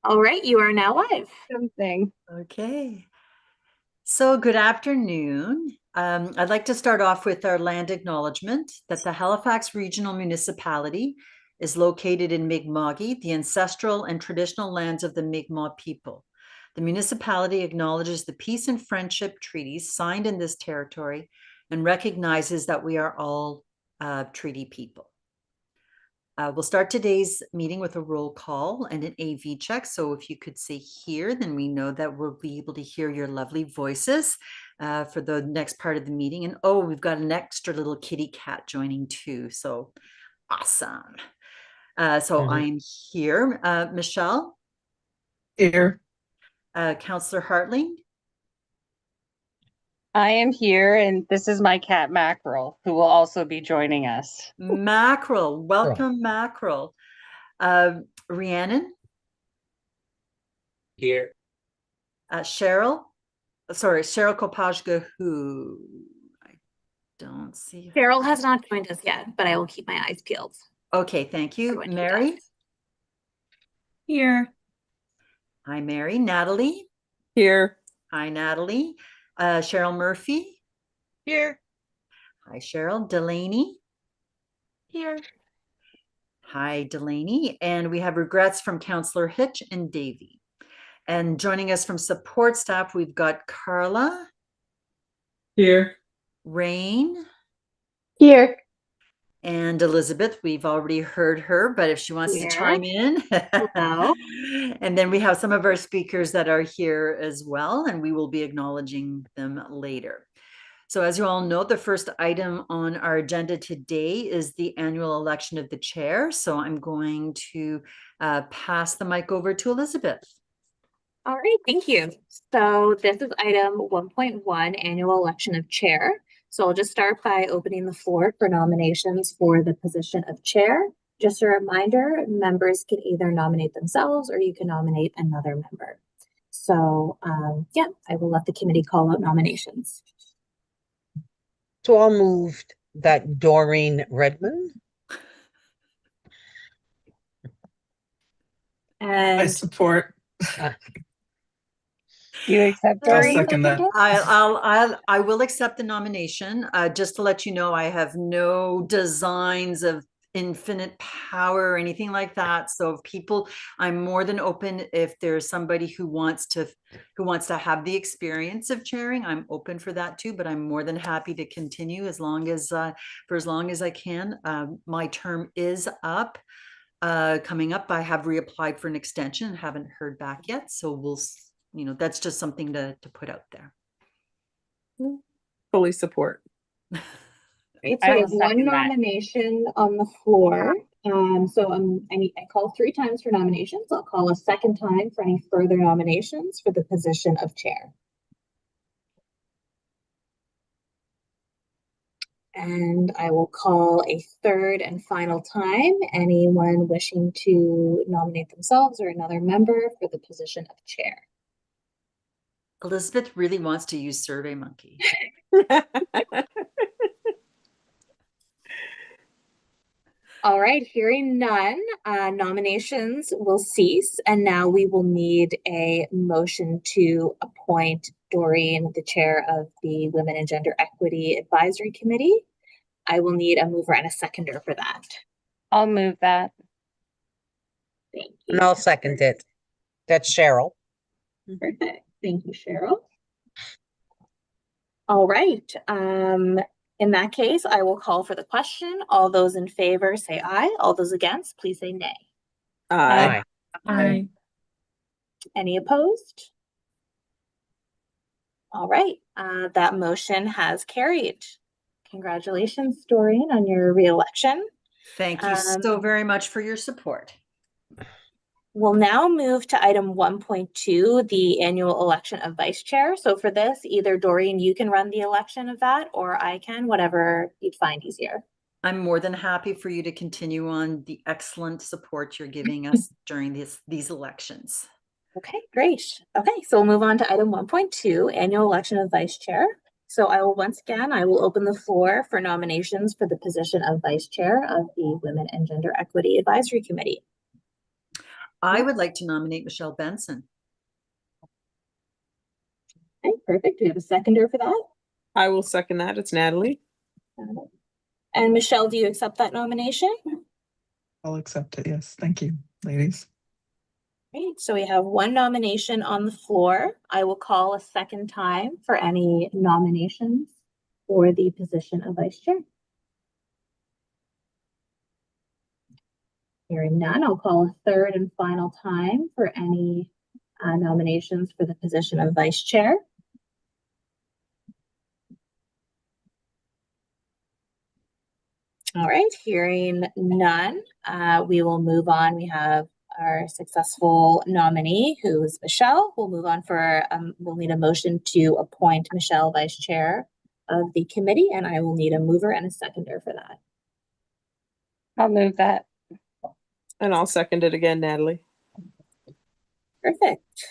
All right, you are now live. Something. Okay. So good afternoon. I'd like to start off with our land acknowledgement that the Halifax Regional Municipality is located in Mi'kma'ki, the ancestral and traditional lands of the Mi'kmaq people. The municipality acknowledges the peace and friendship treaties signed in this territory and recognizes that we are all treaty people. We'll start today's meeting with a roll call and an AV check. So if you could say here, then we know that we'll be able to hear your lovely voices for the next part of the meeting. And oh, we've got an extra little kitty cat joining too. So awesome. I'm here. Michelle? Here. Councillor Hartling? I am here, and this is my cat Mackerel, who will also be joining us. Mackerel. Welcome, Mackerel. Rhiannon? Here. Cheryl? Sorry, Cheryl Kopashka, who I don't see. Cheryl has not joined us yet, but I will keep my eyes peeled. Okay, thank you. When he Mary? does. Here. Hi, Mary. Natalie? Here. Hi, Natalie. Cheryl Murphy? Here. Hi, Cheryl. Delaney? Here. Hi, Delaney. And we have regrets from Councillor Hitch and Davey. And joining us from support staff, we've got Carla. Here. Rain. Here. And Elizabeth, we've already heard her, but if she wants to chime in. Hello. And then we have some of our speakers that are here as well, and we will be acknowledging them later. So as you all know, the first item on our agenda today is the annual election of the chair. So I'm going to pass the mic over to Elizabeth. All right, thank you. So this is item 1.1, annual election of chair. So I'll just start by opening the floor for nominations for the position of chair. Just a reminder, members can either nominate themselves or you can nominate another member. So yeah, I will let the committee call out nominations. So I'll move that Doreen Redmond. I And support. Do you accept I'll Doreen? second that. I will accept the nomination. Just to let you know, I have no designs of infinite power or anything like that. So if people, I'm more than open if there's somebody who wants to have the experience of chairing. I'm open for that too, but I'm more than happy to continue as long as for as long as I can. My term is up. Coming up, I have reapplied for an extension and haven't heard back yet. So we'll, that's just something to put out there. Fully support. right, I so we will have one second that. nomination on the floor. I call 3 times for nominations. I'll call a second time for any further nominations for the position of chair. And I will call a third and final time anyone wishing to nominate themselves or another member for the position of chair. Elizabeth really wants to use SurveyMonkey. All right, hearing none, nominations will cease, and now we will need a motion to appoint Doreen, the chair of the Women and Gender Equity Advisory Committee. I will need a mover and a seconder for that. I'll move that. Thank you. And I'll second it. That's Cheryl. Perfect. Thank you, Cheryl. All right. In that case, I will call for the question. All those in favor say aye. All those against, please say nay. Aye. Aye. Any opposed? All right. That motion has carried. Congratulations, Doreen, on your re-election. Thank you so very much for your support. We'll now move to item 1.2, the annual election of vice chair. So for this, either Doreen, you can run the election of that, or I can, whatever you'd find easier. I'm more than happy for you to continue on the excellent support you're giving us during these elections. Okay, great. Okay, so we'll move on to item 1.2, annual election of vice chair. So I will open the floor for nominations for the position of vice chair of the Women and Gender Equity Advisory Committee. I would like to nominate Michelle Benson. Okay, perfect. Do we have a seconder for that? I will second that. It's Natalie. And Michelle, do you accept that nomination? I'll accept it. Yes. Thank you, ladies. Great, so we have one nomination on the floor. I will call a second time for any nominations for the position of vice chair. Hearing none, I'll call a third and final time for any nominations for the position of vice chair. All right, hearing none, we will move on. We have our successful nominee, who is Michelle. We'll move on for, we'll need a motion to appoint Michelle vice chair of the committee, and I will need a mover and a seconder for that. I'll move that. And I'll second it again, Natalie. Perfect.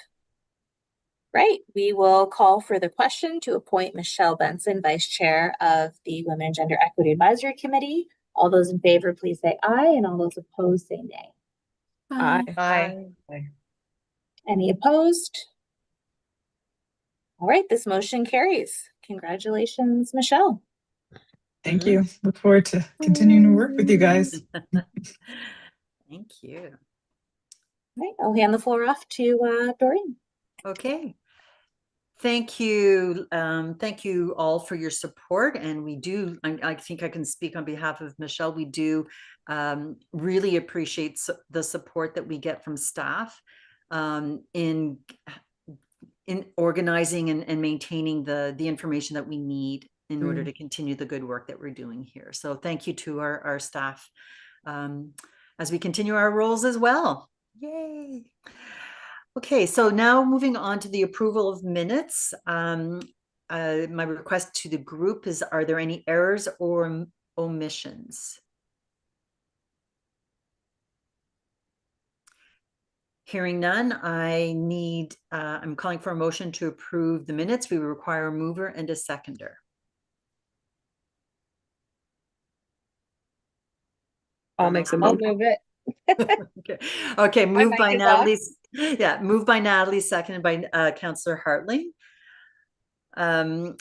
Right, we will call for the question to appoint Michelle Benson, Vice Chair of the Women and Gender Equity Advisory Committee. All those in favor, please say aye, and all those opposed say nay. Aye. Aye. Any opposed? All right, this motion carries. Congratulations, Michelle. Thank you. Look forward to continuing to work with you guys. Thank you. All right, I'll hand the floor off to Doreen. Okay. Thank you. Thank you all for your support. And we do, I think I can speak on behalf of Michelle. We do really appreciate the support that we get from staff in organizing and maintaining the information that we need in order to continue the good work that we're doing here. So thank you to our staff as we continue our roles as well. Yay. Okay, so now moving on to the approval of minutes. My request to the group is, are there any errors or omissions? Hearing none, I'm calling for a motion to approve the minutes. We require a mover and a seconder. I'll make the I'll motion. move it. Okay, My moved by mic is off. Natalie. Moved by Natalie, seconded by Councillor Hartling. The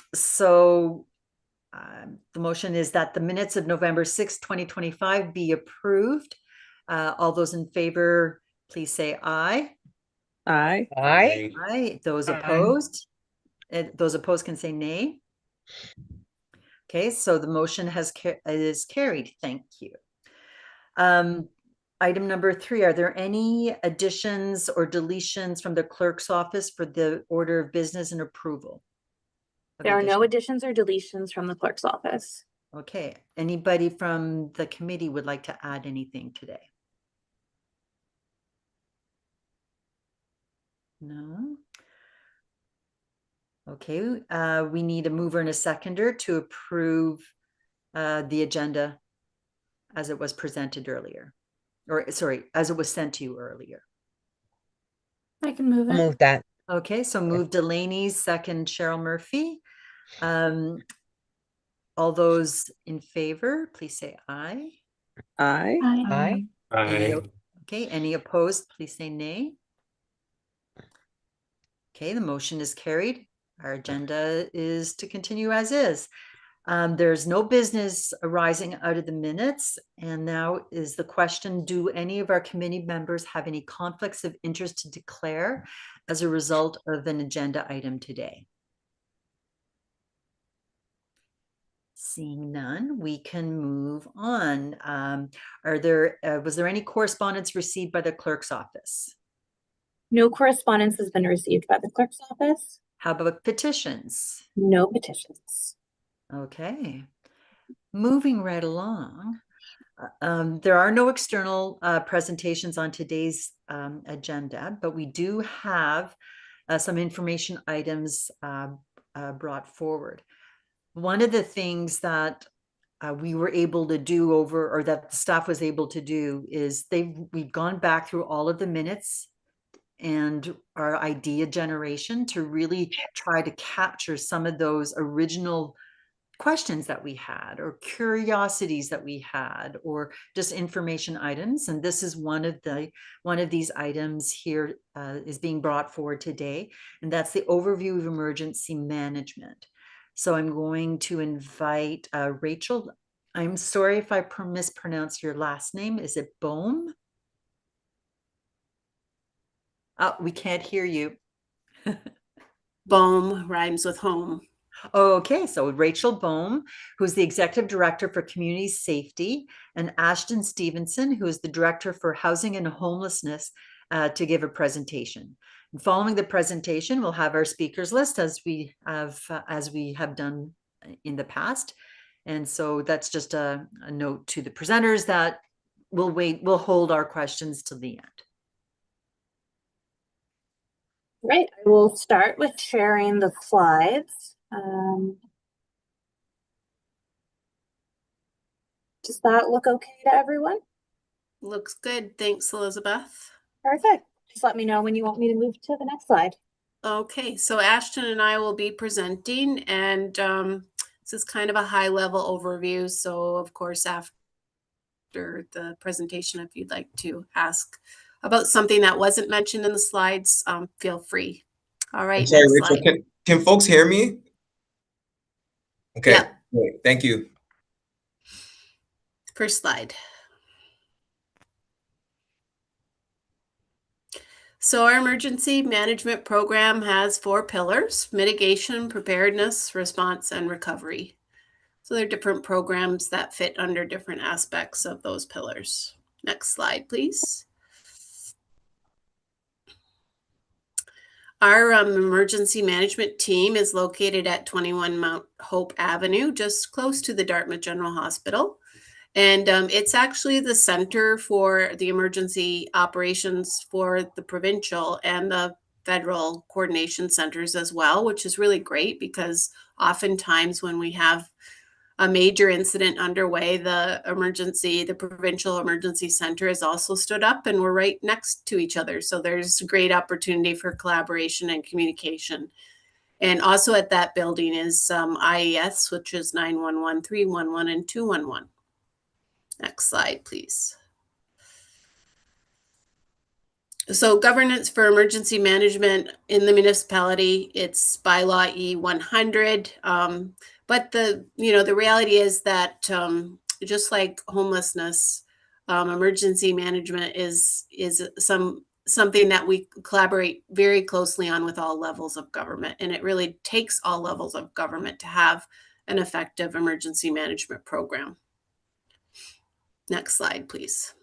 motion is that the minutes of November 6, 2025 be approved. All those in favor, please say aye. Aye. Aye. Aye. Those Aye. opposed? Those opposed can say nay. Okay, so the motion is carried. Thank you. Item number 3, are there any additions or deletions from the clerk's office for the order of business and approval? There are no additions or deletions from the clerk's office. Okay, anybody from the committee would like to add anything today? No? Okay, we need a mover and a seconder to approve the agenda as it was presented earlier. Or sorry, as it was sent to you earlier. I can move I'll it. move that. Okay, so move Delaney, second Cheryl Murphy. All those in favor, please say aye. Aye. Aye. Okay, any opposed, please say nay. Okay, the motion is carried. Our agenda is to continue as is. There's no business arising out of the minutes. And now is the question, do any of our committee members have any conflicts of interest to declare as a result of an agenda item today? Seeing none, we can move on. Was there any correspondence received by the clerk's office? No correspondence has been received by the clerk's office. How about petitions? No petitions. Okay, moving right along. There are no external presentations on today's agenda, but we do have some information items brought forward. One of the things that we were able to do or that the staff was able to do is we've gone back through all of the minutes and our idea generation to really try to capture some of those original questions that we had or curiosities that we had or just information items. And this is one of these items here is being brought forward today. And that's the overview of emergency management. So I'm going to invite Rachel. I'm sorry if I mispronounce your last name. Is it Bohm? Oh, we can't hear you. Bohm rhymes with home. Okay, so Rachel Bohm, who's the Executive Director for Community Safety, and Ashton Stevenson, who is the Director for Housing and Homelessness, to give a presentation. And following the presentation, we'll have our speakers list as we have done in the past. And so that's just a note to the presenters that we'll hold our questions till the end. Right, I will start with sharing the slides. Does that look okay to everyone? Looks good. Thanks, Elizabeth. Perfect. Just let me know when you want me to move to the next slide. Okay, so Ashton and I will be presenting, and this is kind of a high-level overview. So, of course, after the presentation, if you'd like to ask about something that wasn't mentioned in the slides, feel free. All right, I'm sorry, next Rachel, slide. can folks hear me? Okay, Yeah. great. Thank you. First slide. So our emergency management program has 4 pillars: mitigation, preparedness, response, and recovery. So there are different programs that fit under different aspects of those pillars. Next slide, please. Our emergency management team is located at 21 Mount Hope Avenue, just close to the Dartmouth General Hospital. And it's actually the center for the emergency operations for the provincial and the federal coordination centers as well, which is really great because oftentimes when we have a major incident underway, the provincial emergency center is also stood up and we're right next to each other. So there's great opportunity for collaboration and communication. And also at that building is IES, which is 911, 311, and 211. Next slide, please. So governance for emergency management in the municipality, it's bylaw E100. But the reality is that just like homelessness, emergency management is something that we collaborate very closely on with all levels of government. And it really takes all levels of government to have an effective emergency management program. Next slide, please.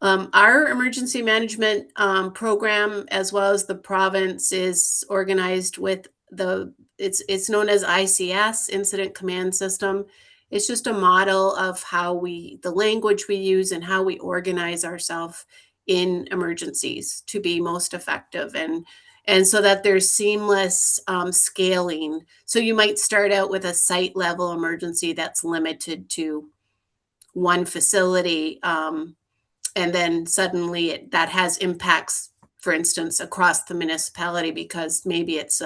Our emergency management program, as well as the province, is organized with it's known as ICS, Incident Command System. It's just a model of how the language we use and how we organize ourselves in emergencies to be most effective and so that there's seamless scaling. So you might start out with a site level emergency that's limited to one facility, and then suddenly that has impacts, for instance, across the municipality because maybe it's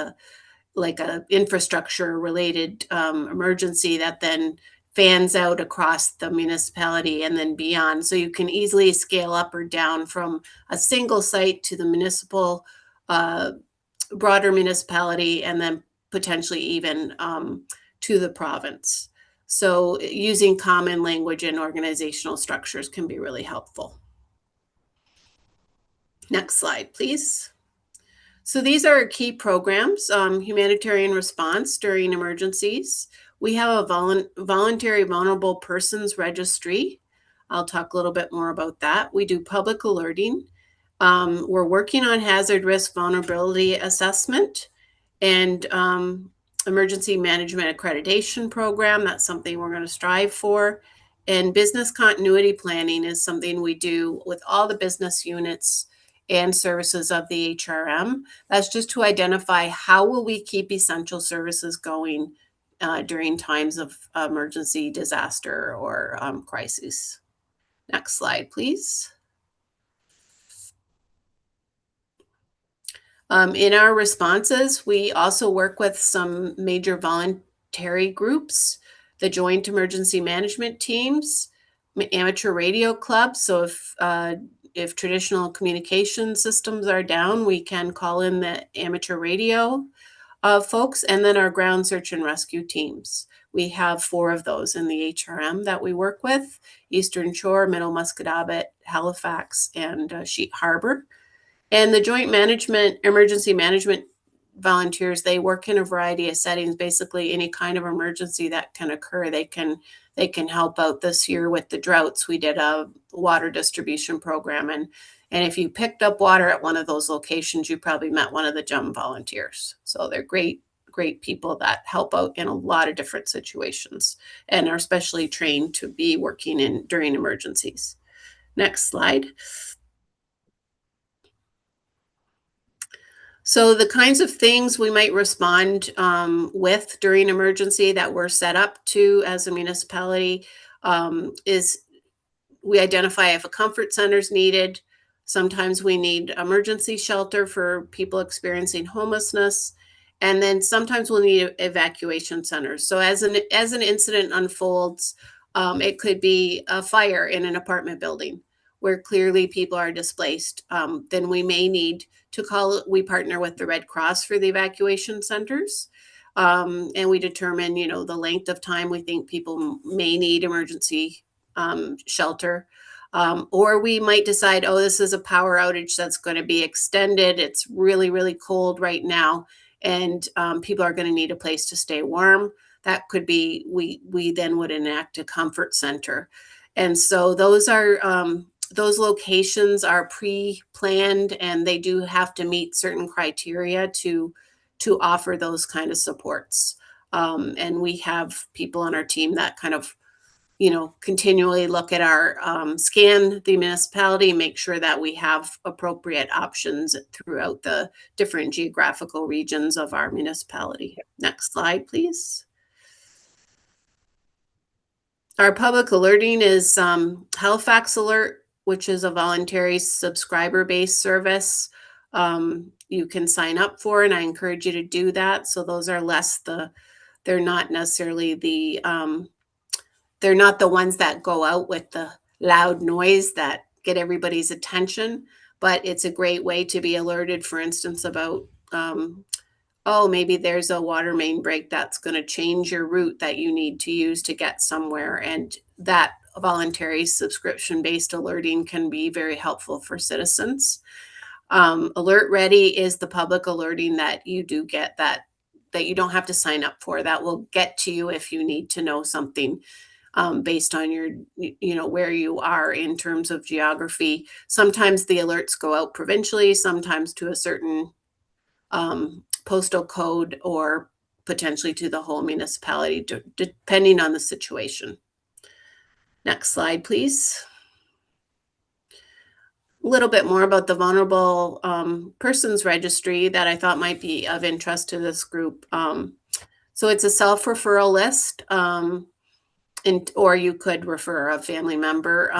like a infrastructure related emergency that then fans out across the municipality and then beyond. So you can easily scale up or down from a single site to the municipal, broader municipality, and then potentially even to the province. So using common language and organizational structures can be really helpful. Next slide, please. So these are our key programs: humanitarian response during emergencies. We have a voluntary vulnerable persons registry. I'll talk a little bit more about that. We do public alerting. We're working on hazard risk vulnerability assessment and emergency management accreditation program. That's something we're going to strive for. And business continuity planning is something we do with all the business units and services of the HRM. That's just to identify how will we keep essential services going during times of emergency, disaster, or crisis. Next slide, please. In our responses, we also work with some major voluntary groups, the joint emergency management teams, amateur radio clubs. So if traditional communication systems are down, we can call in the amateur radio folks, and then our ground search and rescue teams. We have 4 of those in the HRM that we work with: Eastern Shore, Middle Musquodoboit, Halifax, and Sheet Harbor. And the joint emergency management volunteers, they work in a variety of settings. Basically, any kind of emergency that can occur, they can help out. This year with the droughts, we did a water distribution program, and if you picked up water at one of those locations, you probably met one of the JUM volunteers. So they're great people that help out in a lot of different situations and are specially trained to be working during emergencies. Next slide. So the kinds of things we might respond with during emergency that we're set up to as a municipality is we identify if a comfort center is needed. Sometimes we need emergency shelter for people experiencing homelessness. And then sometimes we'll need evacuation centers. So as an incident unfolds, it could be a fire in an apartment building where clearly people are displaced. Then we may need to we partner with the Red Cross for the evacuation centers. And we determine, the length of time we think people may need emergency shelter. Or we might decide, this is a power outage that's going to be extended. It's really, really cold right now, and people are going to need a place to stay warm. That could be, we then would enact a comfort center. And so those locations are pre-planned, and they do have to meet certain criteria to offer those kind of supports. And we have people on our team that kind of, continually look at our scan the municipality, make sure that we have appropriate options throughout the different geographical regions of our municipality. Next slide, please. Our public alerting is Halifax Alert, which is a voluntary subscriber-based service you can sign up for, and I encourage you to do that. So those are they're not necessarily they're not the ones that go out with the loud noise that get everybody's attention, but it's a great way to be alerted, for instance, about, maybe there's a water main break that's going to change your route that you need to use to get somewhere. And that voluntary subscription-based alerting can be very helpful for citizens. Alert Ready is the public alerting that you do get that you don't have to sign up for. That will get to you if you need to know something. Based on your, where you are in terms of geography. Sometimes the alerts go out provincially, sometimes to a certain postal code, or potentially to the whole municipality, depending on the situation. Next slide, please. A little bit more about the Vulnerable Persons Registry that I thought might be of interest to this group. So it's a self-referral list. Or you could refer a family member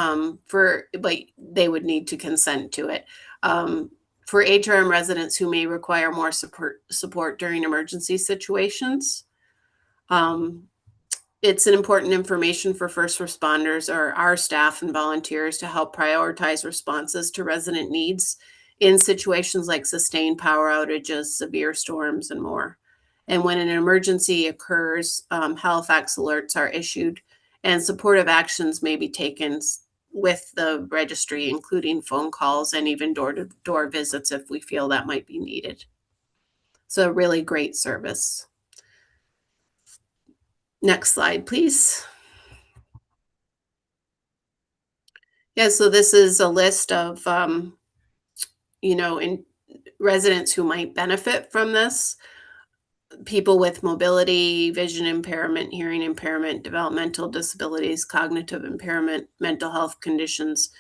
but they would need to consent to it. For HRM residents who may require more support during emergency situations. It's an important information for first responders or our staff and volunteers to help prioritize responses to resident needs in situations like sustained power outages, severe storms, and more. And when an emergency occurs, Halifax alerts are issued, and supportive actions may be taken with the registry, including phone calls and even door-to-door visits if we feel that might be needed. So a really great service. Next slide, please. Yeah, so this is a list of, residents who might benefit from this. People with mobility, vision impairment, hearing impairment, developmental disabilities, cognitive impairment, mental health conditions,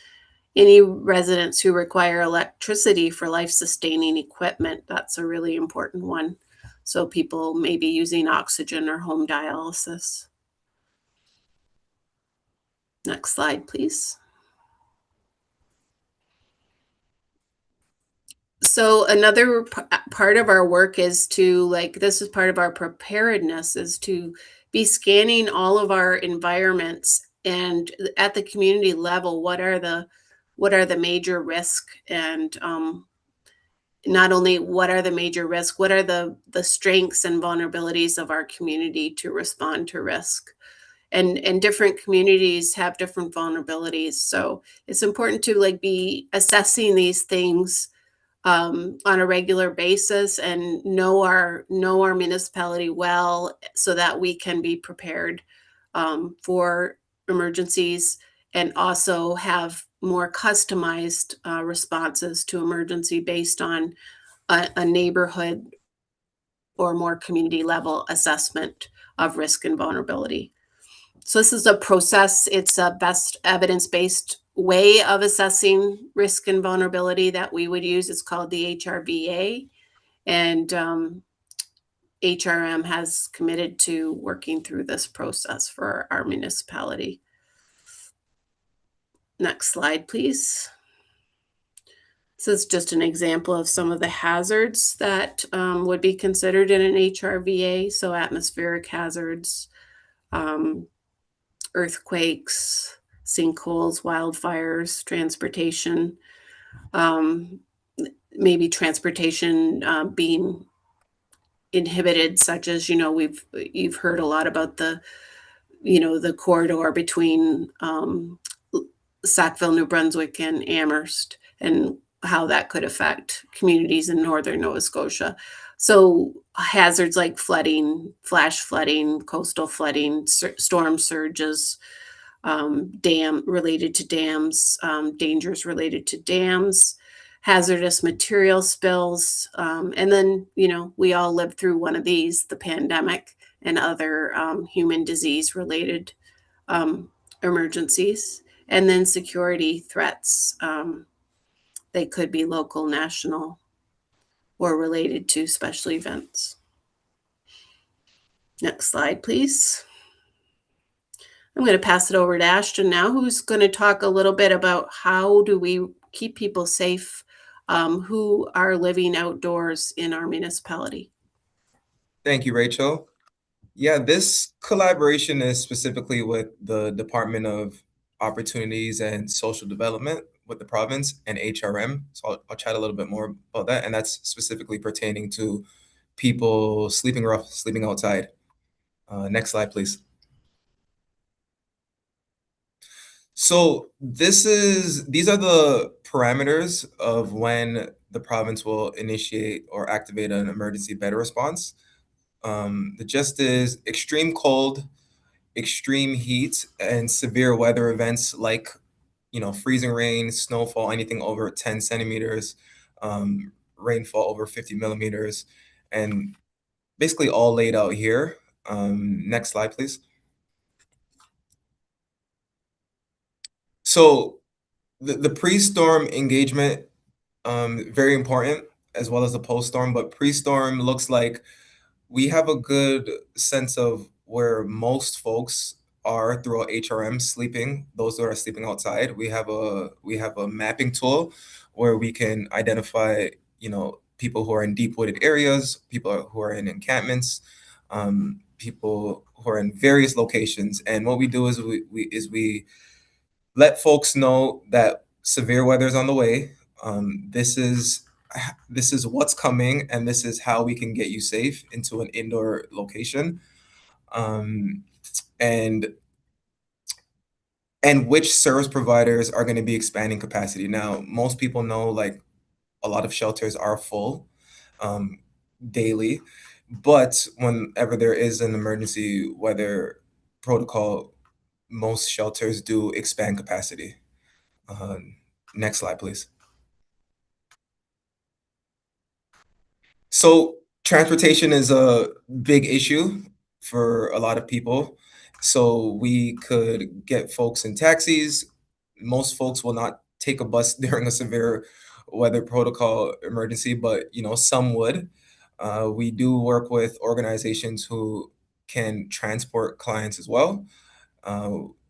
any residents who require electricity for life-sustaining equipment. That's a really important one. So people may be using oxygen or home dialysis. Next slide, please. So another part of our work is to, like, this is part of our preparedness, is to be scanning all of our environments and at the community level, what are the major risk, and not only what are the major risks, what are the strengths and vulnerabilities of our community to respond to risk. And different communities have different vulnerabilities. So it's important to like be assessing these things on a regular basis and know our municipality well so that we can be prepared for emergencies and also have more customized responses to emergency based on a neighborhood or more community level assessment of risk and vulnerability. So this is a process. It's a best evidence-based way of assessing risk and vulnerability that we would use. It's called the HRVA, and HRM has committed to working through this process for our municipality. Next slide, please. This is just an example of some of the hazards that would be considered in an HRVA. So atmospheric hazards, earthquakes, sinkholes, wildfires, transportation, maybe transportation being inhibited, such as, you've heard a lot about the corridor between Sackville, New Brunswick and Amherst, and how that could affect communities in northern Nova Scotia. So hazards like flooding, flash flooding, coastal flooding, storm surges, dam related to dams, dangers related to dams, hazardous material spills. And then, we all lived through one of these, the pandemic and other human disease related emergencies. And then security threats. They could be local, national, or related to special events. Next slide, please. I'm going to pass it over to Ashton now, who's going to talk a little bit about how do we keep people safe who are living outdoors in our municipality. Thank you, Rachel. Yeah, this collaboration is specifically with the Department of Opportunities and Social Development with the province and HRM. So I'll chat a little bit more about that. And that's specifically pertaining to people sleeping rough, sleeping outside. Next slide, please. So these are the parameters of when the province will initiate or activate an emergency better response. The gist is extreme cold, extreme heat, and severe weather events like, freezing rain, snowfall, anything over 10 centimeters, rainfall over 50 millimeters, and basically all laid out here. Next slide, please. So the pre-storm engagement, very important, as well as the post-storm, but pre-storm looks like we have a good sense of where most folks are throughout HRM sleeping, those that are sleeping outside. We have a mapping tool where we can identify, people who are in deep wooded areas, people who are in encampments, people who are in various locations. And what we do is we let folks know that severe weather is on the way. This is what's coming, and this is how we can get you safe into an indoor location, and which service providers are going to be expanding capacity. Now, most people know, like, a lot of shelters are full daily, but whenever there is an emergency weather protocol, most shelters do expand capacity. Next slide, please. So transportation is a big issue for a lot of people. So we could get folks in taxis. Most folks will not take a bus during a severe weather protocol emergency, but some would. We do work with organizations who can transport clients as well.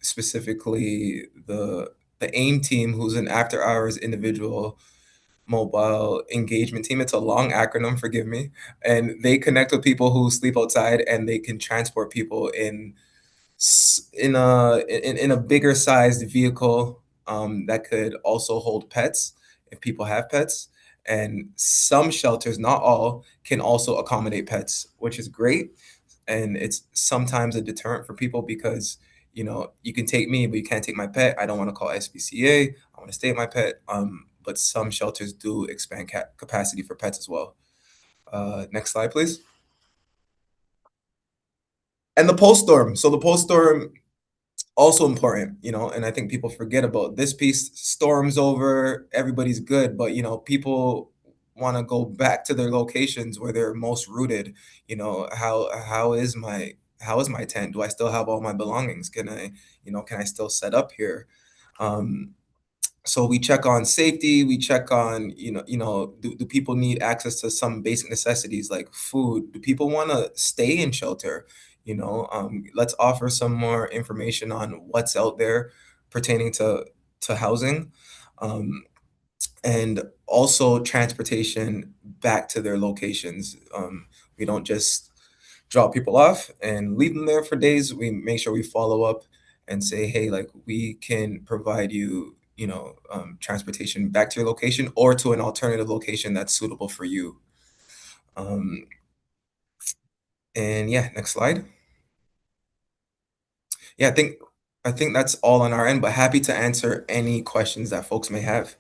Specifically, the AIM team, who's an after-hours individual mobile engagement team. It's a long acronym, forgive me. And they connect with people who sleep outside, and they can transport people in a bigger sized vehicle that could also hold pets if people have pets. And some shelters, not all, can also accommodate pets, which is great. And it's sometimes a deterrent for people because you can take me, but you can't take my pet. I don't want to call SPCA. I want to stay with my pet. But some shelters do expand capacity for pets as well. Next slide, please. And the post storm. So the post storm, also important, and I think people forget about this piece. Storm's over, everybody's good, but people want to go back to their locations where they're most rooted. How is my tent? Do I still have all my belongings? Can I still set up here? So we check on safety. We check on, do people need access to some basic necessities like food? Do people want to stay in shelter? Let's offer some more information on what's out there pertaining to housing, and also transportation back to their locations. We don't just drop people off and leave them there for days. We make sure we follow up and say, hey, like, we can provide you, transportation back to your location or to an alternative location that's suitable for you. And yeah, next slide. Yeah, I think that's all on our end, but happy to answer any questions that folks may have.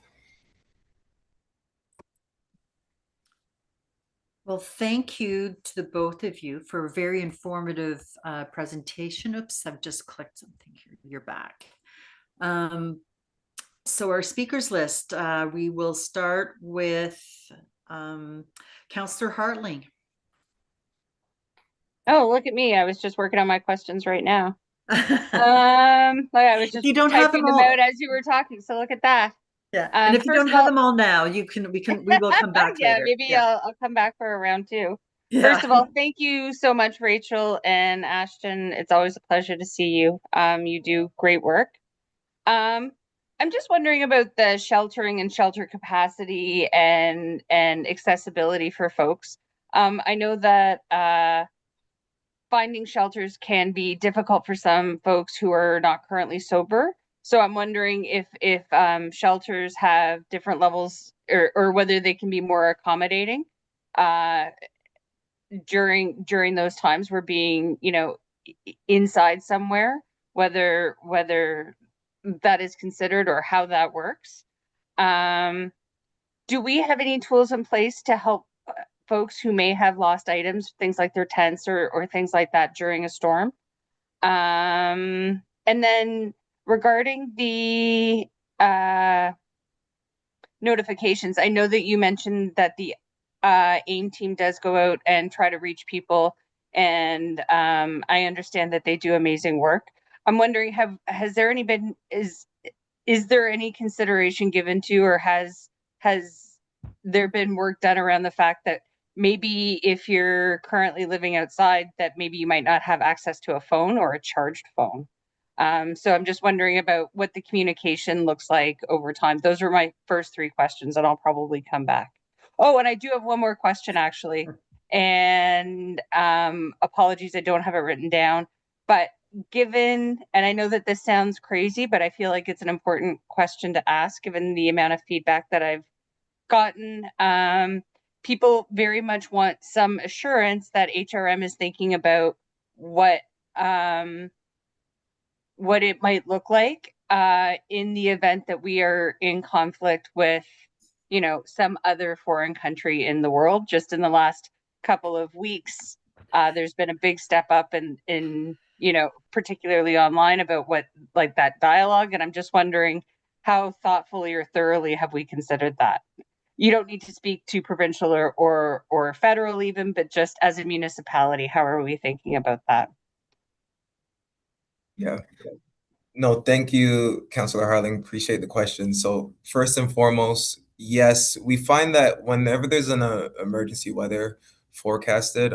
Well, thank you to the both of you for a very informative presentation. Oops, I've just clicked something here. You're back. So our speakers list, we will start with Councillor Hartling. Oh, look at me. I was just working on my questions right now. Like I was just You don't have typing them them all. out as you were talking. So look at that. Yeah, and if you don't have them all now, we will come back yeah, later. maybe I'll come back for a round two. Yeah. First of all, thank you so much, Rachel and Ashton. It's always a pleasure to see you. You do great work. I'm just wondering about the sheltering and shelter capacity and accessibility for folks. I know that finding shelters can be difficult for some folks who are not currently sober. So I'm wondering if shelters have different levels or whether they can be more accommodating during those times we're being, inside somewhere, whether that is considered or how that works. Do we have any tools in place to help folks who may have lost items, things like their tents or things like that during a storm? And then regarding the notifications, I know that you mentioned that the AIM team does go out and try to reach people, and I understand that they do amazing work. I'm wondering, has there is there any consideration given to, or has there been work done around the fact that maybe if you're currently living outside, that maybe you might not have access to a phone or a charged phone? So I'm just wondering about what the communication looks like over time. Those are my first three questions, and I'll probably come back. Oh, and I do have one more question, actually. And apologies, I don't have it written down. But given, and I know that this sounds crazy, but I feel like it's an important question to ask, given the amount of feedback that I've gotten. People very much want some assurance that HRM is thinking about what it might look like in the event that we are in conflict with, some other foreign country in the world. Just in the last couple of weeks, there's been a big step up in particularly online about what, like, that dialogue. And I'm just wondering, how thoughtfully or thoroughly have we considered that? You don't need to speak to provincial or federal even, but just as a municipality, how are we thinking about that? Yeah. No, thank you, Councillor Harling. Appreciate the question. So first and foremost, yes, we find that whenever there's an emergency weather forecasted,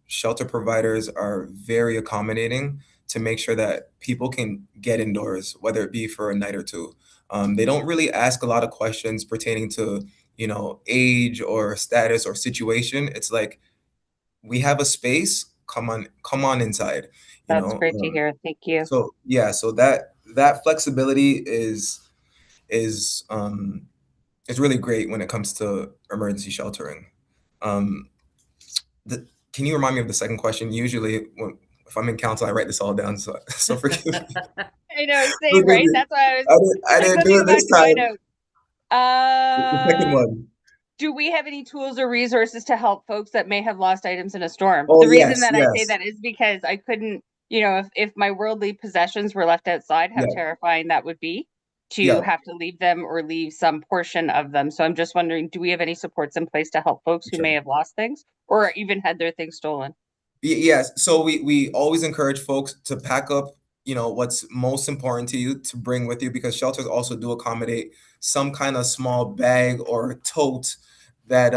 shelter providers are very accommodating to make sure that people can get indoors, whether it be for a night or two. They don't really ask a lot of questions pertaining to, age or status or situation. It's like, we have a space, come on inside, That's great to hear. Thank you. so yeah, so that flexibility is really great when it comes to emergency sheltering. Um, can you remind me of the second question? Usually, if I'm in council, I write this all down. So forgive me. I know, same, Forgive right? me. That's why I was I didn't do looking it this back to my time. notes. The second one. Do we have any tools or resources to help folks that may have lost items in a storm? Oh, The reason yes, that I say yes. that is because I couldn't, if my worldly possessions were left outside, how Yeah. terrifying that would be to Yeah. have to leave them or leave some portion of them. So I'm just wondering, do we have any supports in place to help folks who Sure. may have lost things or even had their things stolen? Yes. So we always encourage folks to pack up, what's most important to you to bring with you, because shelters also do accommodate some kind of small bag or tote that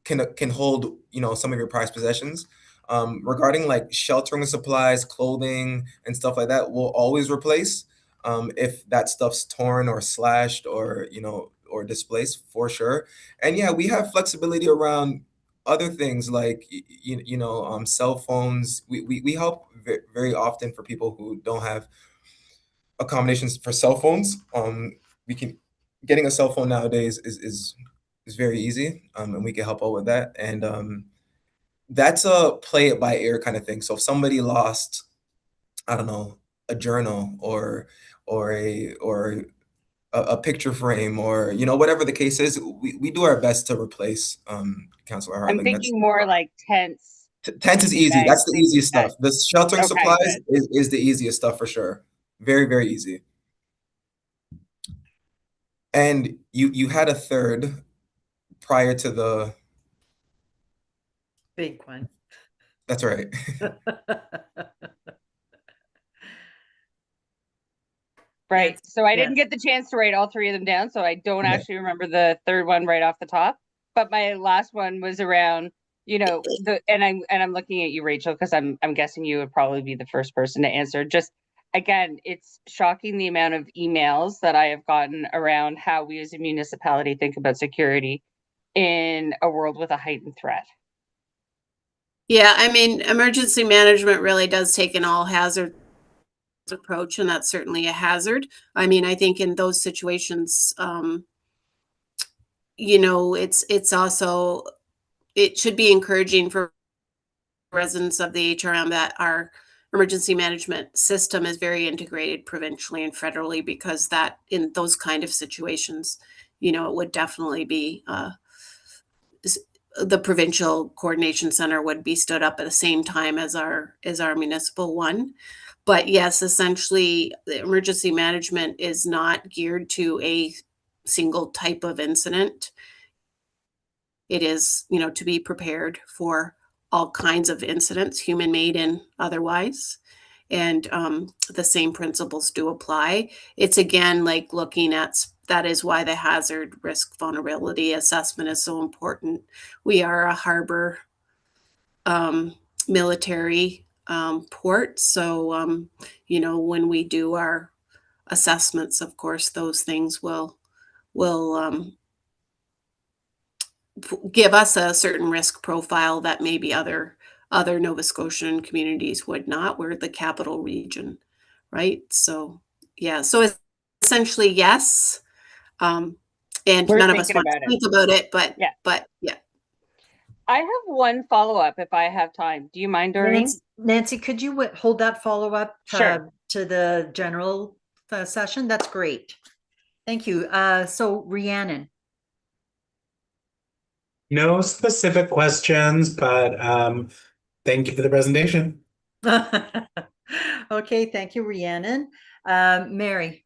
can hold, some of your prized possessions. Regarding like sheltering supplies, clothing, and stuff like that, we'll always replace if that stuff's torn or slashed or or displaced, for sure. And yeah, we have flexibility around other things like cell phones. We help very often for people who don't have accommodations for cell phones. We can Getting a cell phone nowadays is very easy, and we can help out with that. And that's a play it by ear kind of thing. So if somebody lost, I don't know, a journal or a picture frame, or whatever the case is, we do our best to replace, Councilor I'm Hartling. That's thinking more like tents. Tents is easy. That's the Bags, easiest things like stuff. The sheltering Okay, supplies good. is the easiest stuff for sure. Very, very easy. And you had a third prior to the. Big one. That's right. Right. Nancy, So I yes. didn't get the chance to write all three of them down, so I don't Okay. actually remember the third one right off the top. But my last one was around, I'm looking at you, Rachel, because I'm guessing you would probably be the first person to answer. Just again, it's shocking the amount of emails that I have gotten around how we as a municipality think about security in a world with a heightened threat. Yeah, I mean, emergency management really does take an all hazard approach, and that's certainly a hazard. I mean, I think in those situations, it's also, it should be encouraging for residents of the HRM that our emergency management system is very integrated provincially and federally, because that in those kind of situations, it would definitely be the provincial coordination center would be stood up at the same time as our municipal one. But yes, essentially, the emergency management is not geared to a single type of incident. It is, to be prepared for all kinds of incidents, human-made and otherwise. And the same principles do apply. It's again like looking at, that is why the hazard risk vulnerability assessment is so important. We are a harbor military port. So, when we do our assessments, of course, those things will give us a certain risk profile that maybe other Nova Scotian communities would not. We're the capital region, right? So yeah, so essentially yes, and We're none of us thinking want to about it. think about it, but Yeah. Yeah. I have one follow-up if I have time. Do you mind, Doreen? Nancy, could you hold that follow-up Sure. to the general session? That's great. Thank you. So Rhiannon. No specific questions, but thank you for the presentation. Okay, thank you, Rhiannon. Mary.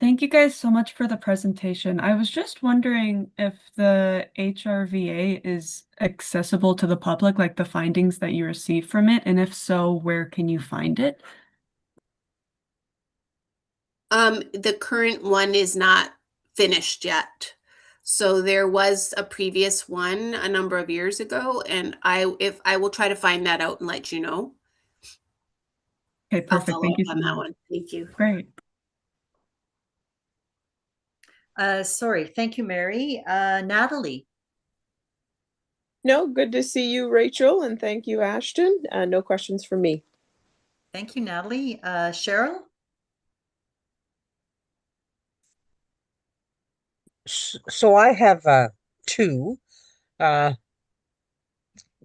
Thank you guys so much for the presentation. I was just wondering if the HRVA is accessible to the public, like the findings that you receive from it, and if so, where can you find it? The current one is not finished yet. So there was a previous one a number of years ago, and I will try to find that out and let you know. Okay, I'll perfect. follow Thank you up so on that much. one. Thank you. Great. Sorry. Thank you, Mary. Natalie. No, good to see you, Rachel, and thank you, Ashton. No questions from me. Thank you, Natalie. Cheryl. So I have two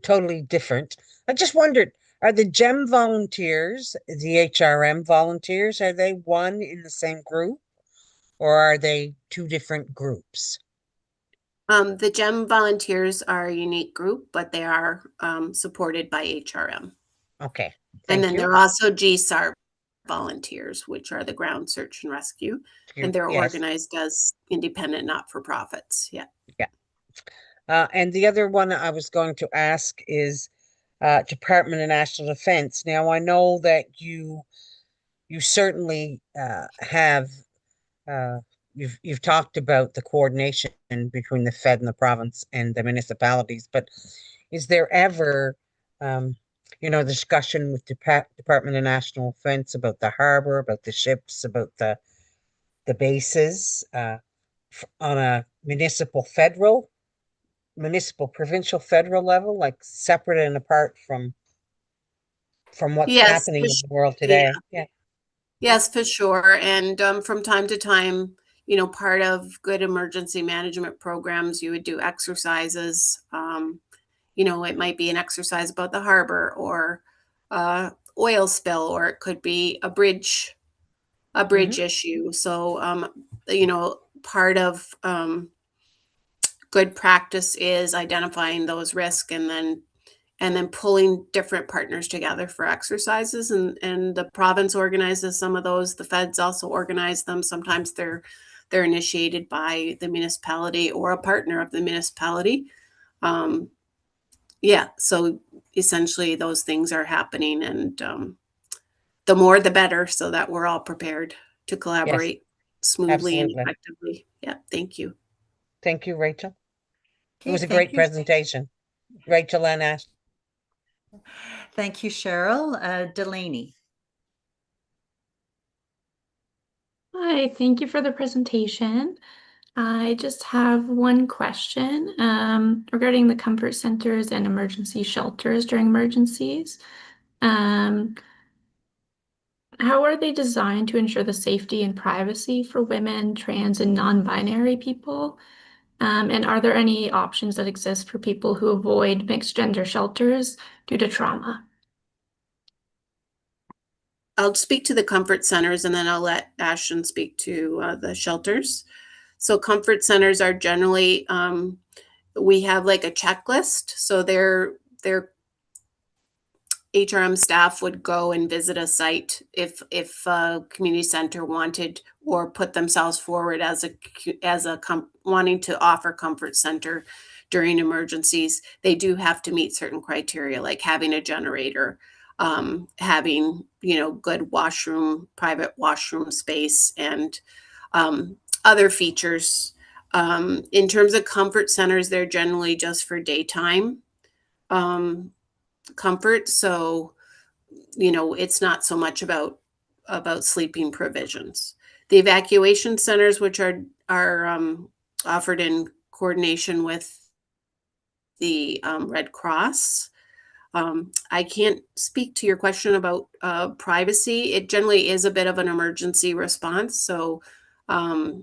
totally different. I just wondered, are the GEM volunteers, the HRM volunteers, are they one in the same group, or are they two different groups? The GEM volunteers are a unique group, but they are supported by HRM. Okay, And thank then you. there are also GSAR volunteers, which are the ground search and rescue, and they're Yes. organized as independent not-for-profits. Yeah. And the other one I was going to ask is Department of National Defense. Now I know that you certainly have you've talked about the coordination between the Fed and the province and the municipalities, but is there ever discussion with Department of National Defense about the harbor, about the ships, about the bases on a municipal, provincial, federal level, like separate and apart from what's Yes, happening for in the world sure. today? Yeah. Yes, for sure. And from time to time, part of good emergency management programs, you would do exercises. It might be an exercise about the harbor or oil spill, or it could be a bridge issue. So, part of good practice is identifying those risks and then pulling different partners together for exercises, and the province organizes some of those. The feds also organize them. Sometimes they're initiated by the municipality or a partner of the municipality. So essentially those things are happening, and the more the better, so that we're all prepared to collaborate smoothly and Absolutely. effectively. Yeah, thank you. Thank you, Rachel. It Okay, was a thank great you. presentation. Rachel and Ash. Thank you, Cheryl. Delaney. Hi, thank you for the presentation. I just have one question regarding the comfort centers and emergency shelters during emergencies. How are they designed to ensure the safety and privacy for women, trans, and non-binary people? And are there any options that exist for people who avoid mixed gender shelters due to trauma? I'll speak to the comfort centers, and then I'll let Ashton speak to the shelters. So comfort centers are generally, we have like a checklist. So their HRM staff would go and visit a site if a community center wanted or put themselves forward as wanting to offer comfort center during emergencies. They do have to meet certain criteria, like having a generator, having good private washroom space, and other features. In terms of comfort centers, they're generally just for daytime comfort. So, it's not so much about sleeping provisions. The evacuation centers, which are offered in coordination with the Red Cross. I can't speak to your question about privacy. It generally is a bit of an emergency response. So, I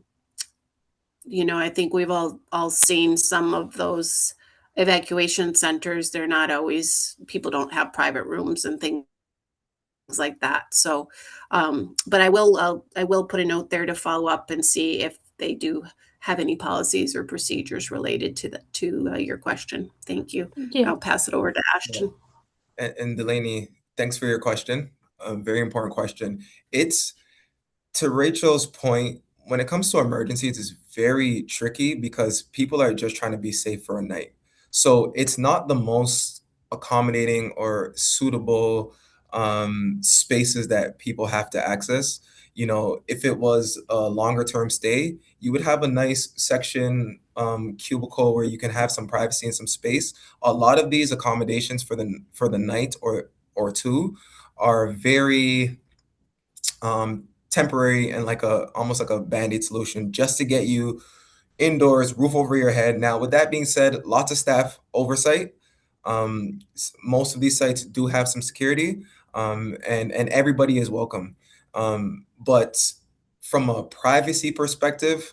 think we've all seen some of those evacuation centers. They're not always, people don't have private rooms and things like that. So, but I will put a note there to follow up and see if they do have any policies or procedures related to your question. Thank you. Yeah. I'll pass it over to Ashton. And Delaney, thanks for your question. A very important question. It's, to Rachel's point, when it comes to emergencies, it's very tricky because people are just trying to be safe for a night. So it's not the most accommodating or suitable spaces that people have to access. If it was a longer term stay, you would have a nice section cubicle where you can have some privacy and some space. A lot of these accommodations for the night or two are very temporary and like a almost like a band-aid solution just to get you indoors, roof over your head. Now, with that being said, lots of staff oversight. Most of these sites do have some security, and everybody is welcome. But from a privacy perspective,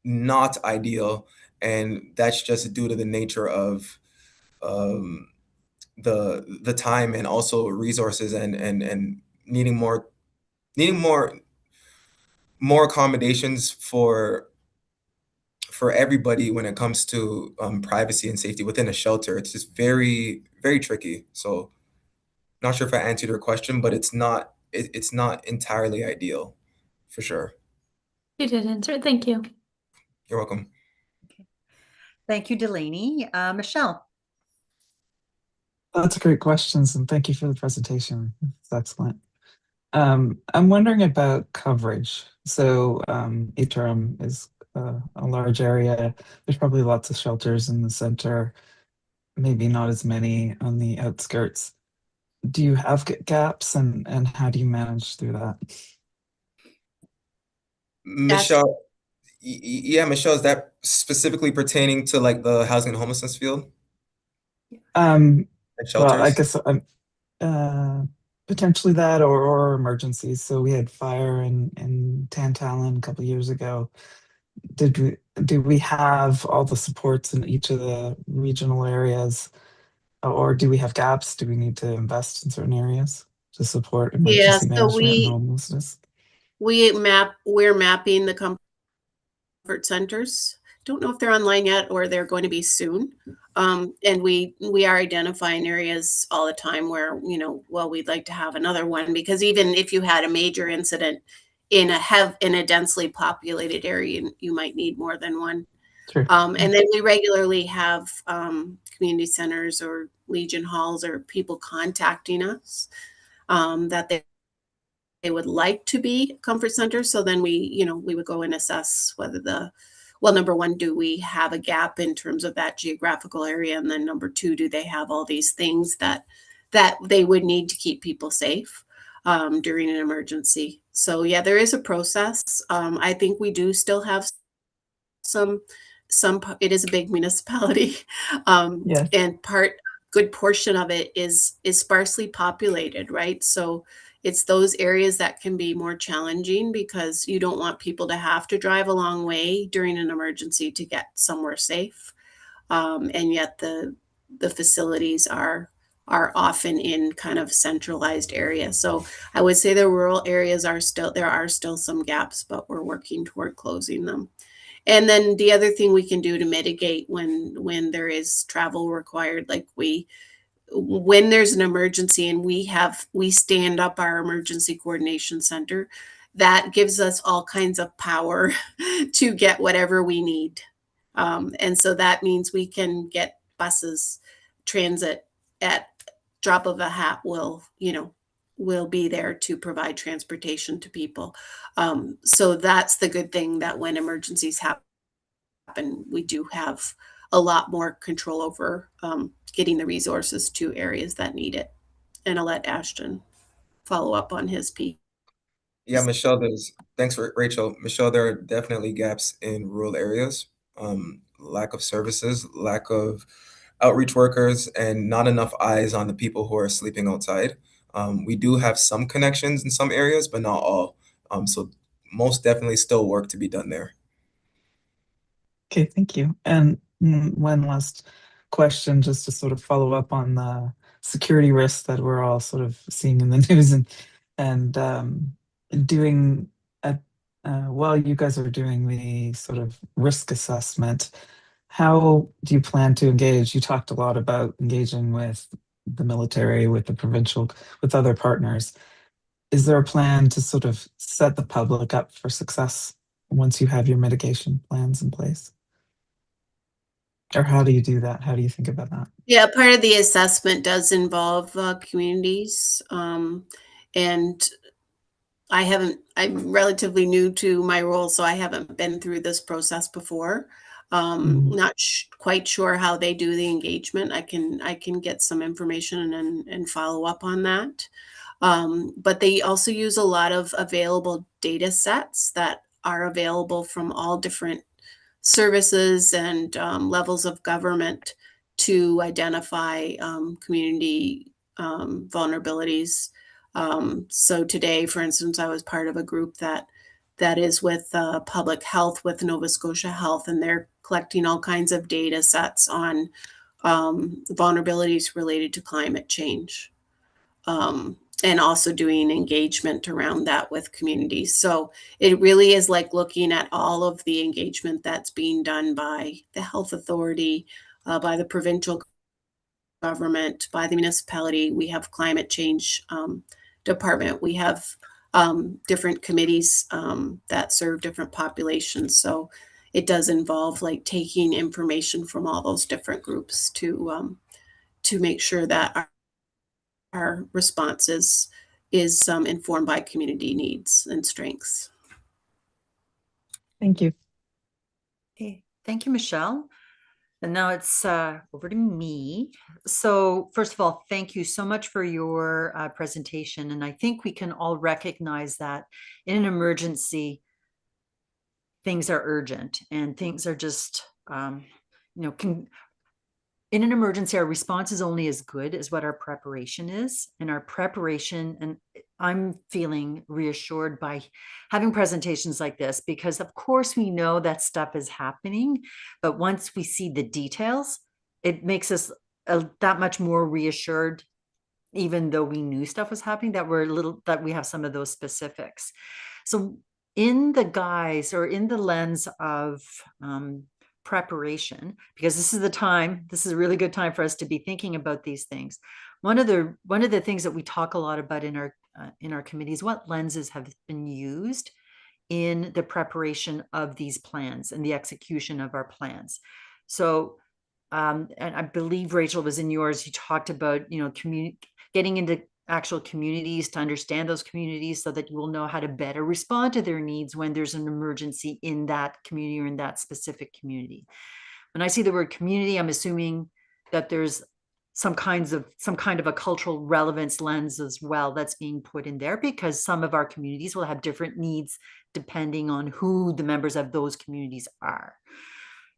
not ideal, and that's just due to the nature of the time and also resources and needing more accommodations for everybody when it comes to privacy and safety within a shelter. It's just very, very tricky. So not sure if I answered your question, but it's not entirely ideal for sure. You did answer. Thank you. You're welcome. Thank you, Delaney. Michelle. That's great questions, and thank you for the presentation. It's excellent. I'm wondering about coverage. So HRM is a large area. There's probably lots of shelters in the center, maybe not as many on the outskirts. Do you have gaps, and how do you manage through that? Michelle, yeah, Michelle, is that specifically pertaining to like the housing and homelessness field? And Well, I shelters? guess potentially that or emergencies. So we had fire in Tantallon a couple of years ago. Do we have all the supports in each of the regional areas, or do we have gaps? Do we need to invest in certain areas to support Yeah, emergency so management and homelessness? we're mapping the comfort centers. Don't know if they're online yet or they're going to be soon. And we are identifying areas all the time where, well, we'd like to have another one, because even if you had a major incident in a densely populated area, you might need more than one. Sure. And then we regularly have community centers or Legion halls or people contacting us that they would like to be comfort centers. So then we would go and assess whether number one, do we have a gap in terms of that geographical area? And then number two, do they have all these things that they would need to keep people safe during an emergency? So yeah, there is a process. I think we do still have some, it is a big municipality. Yeah. And good portion of it is sparsely populated, right? So it's those areas that can be more challenging because you don't want people to have to drive a long way during an emergency to get somewhere safe. And yet the facilities are often in kind of centralized areas. So I would say the rural areas there are still some gaps, but we're working toward closing them. And then the other thing we can do to mitigate when there is travel required, like when there's an emergency and we stand up our emergency coordination center, that gives us all kinds of power to get whatever we need. And so that means we can get buses, transit at drop of a hat will be there to provide transportation to people. So that's the good thing, that when emergencies happen, we do have a lot more control over getting the resources to areas that need it. And I'll let Ashton follow up on his piece. Yeah, Michelle, thanks for Rachel. Michelle, there are definitely gaps in rural areas. Lack of services, lack of outreach workers, and not enough eyes on the people who are sleeping outside. We do have some connections in some areas, but not all. So most definitely still work to be done there. Okay, thank you. And one last question, just to sort of follow up on the security risks that we're all sort of seeing in the news and doing while you guys are doing the sort of risk assessment, how do you plan to engage? You talked a lot about engaging with the military, with the provincial, with other partners. Is there a plan to sort of set the public up for success once you have your mitigation plans in place? Or how do you do that? How do you think about that? Yeah, part of the assessment does involve communities. And I'm relatively new to my role, so I haven't been through this process before. Not quite sure how they do the engagement. I can get some information and follow up on that. But they also use a lot of available data sets that are available from all different services and levels of government to identify community vulnerabilities. So today, for instance, I was part of a group that is with public health with Nova Scotia Health, and they're collecting all kinds of data sets on vulnerabilities related to climate change. And also doing engagement around that with communities. So it really is like looking at all of the engagement that's being done by the health authority, by the provincial government, by the municipality. We have climate change department. We have different committees that serve different populations. So it does involve like taking information from all those different groups to make sure that our response is informed by community needs and strengths. Thank you. Okay, thank you, Michelle. And now it's over to me. So first of all, thank you so much for your presentation. And I think we can all recognize that in an emergency, things are urgent and things are just, in an emergency, our response is only as good as what our preparation is. And our preparation, and I'm feeling reassured by having presentations like this, because of course we know that stuff is happening, but once we see the details, it makes us that much more reassured, even though we knew stuff was happening, that we have some of those specifics. So in the guise or in the lens of preparation, because this is a really good time for us to be thinking about these things. One of the things that we talk a lot about in our committees, what lenses have been used in the preparation of these plans and the execution of our plans. So, and I believe Rachel was in yours, you talked about, getting into actual communities to understand those communities so that you will know how to better respond to their needs when there's an emergency in that community or in that specific community. When I see the word community, I'm assuming that there's some kind of a cultural relevance lens as well that's being put in there, because some of our communities will have different needs depending on who the members of those communities are.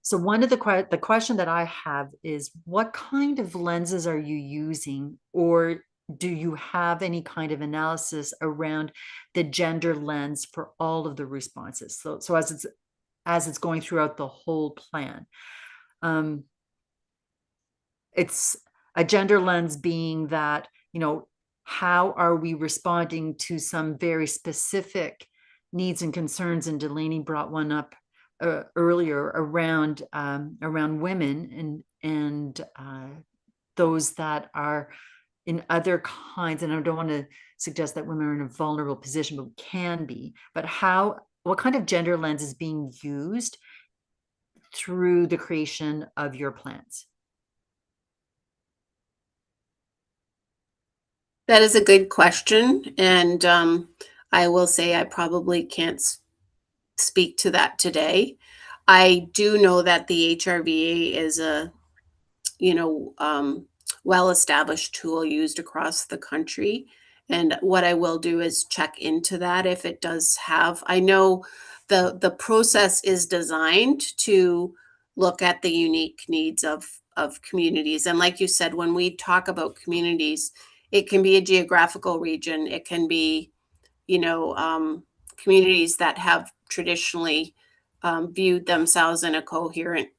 So one of the question that I have is, what kind of lenses are you using, or do you have any kind of analysis around the gender lens for all of the responses? So as it's going throughout the whole plan, it's a gender lens being that, how are we responding to some very specific needs and concerns? And Delaney brought one up earlier around women and those that are in other kinds, and I don't want to suggest that women are in a vulnerable position, but can be, but what kind of gender lens is being used through the creation of your plans? That is a good question. And I will say I probably can't speak to that today. I do know that the HRVA is a, well-established tool used across the country. And what I will do is check into that if it does have, I know the process is designed to look at the unique needs of communities. And like you said, when we talk about communities, it can be a geographical region. It can be, communities that have traditionally viewed themselves in a coherent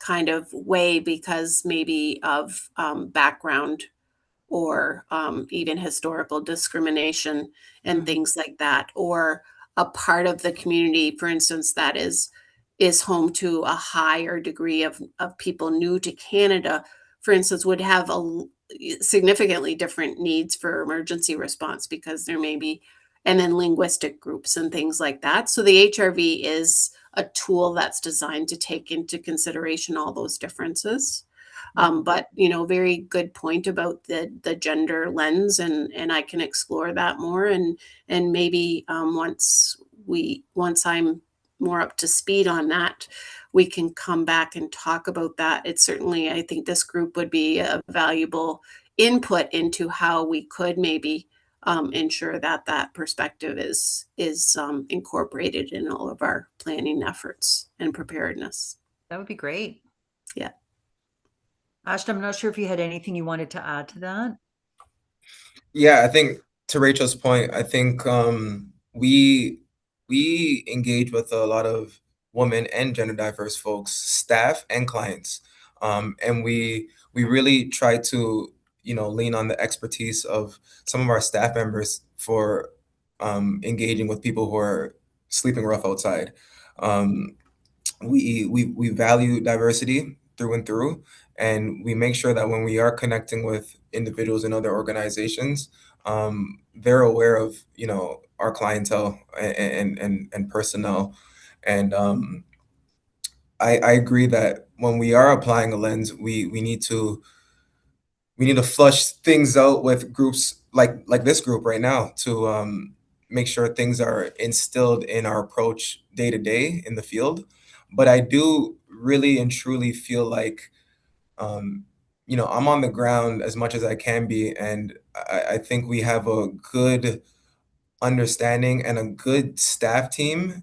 kind of way because maybe of background or even historical discrimination and things like that, or a part of the community, for instance, that is home to a higher degree of people new to Canada, for instance, would have a significantly different needs for emergency response because there may be, and then linguistic groups and things like that. So the HRV is a tool that's designed to take into consideration all those differences. But very good point about the gender lens, and I can explore that more, and maybe once I'm more up to speed on that, we can come back and talk about that. It's certainly, I think this group would be a valuable input into how we could maybe ensure that that perspective is incorporated in all of our planning efforts and preparedness. That would be great. Yeah. Ashton, I'm not sure if you had anything you wanted to add to that. Yeah, I think to Rachel's point, I think we engage with a lot of women and gender diverse folks, staff and clients, and we really try to lean on the expertise of some of our staff members for engaging with people who are sleeping rough outside. We value diversity through and through, and we make sure that when we are connecting with individuals in other organizations, they're aware of our clientele and personnel. And I agree that when we are applying a lens, we need to flush things out with groups like this group right now to make sure things are instilled in our approach day to day in the field. But I do really and truly feel like I'm on the ground as much as I can be, and I think we have a good understanding and a good staff team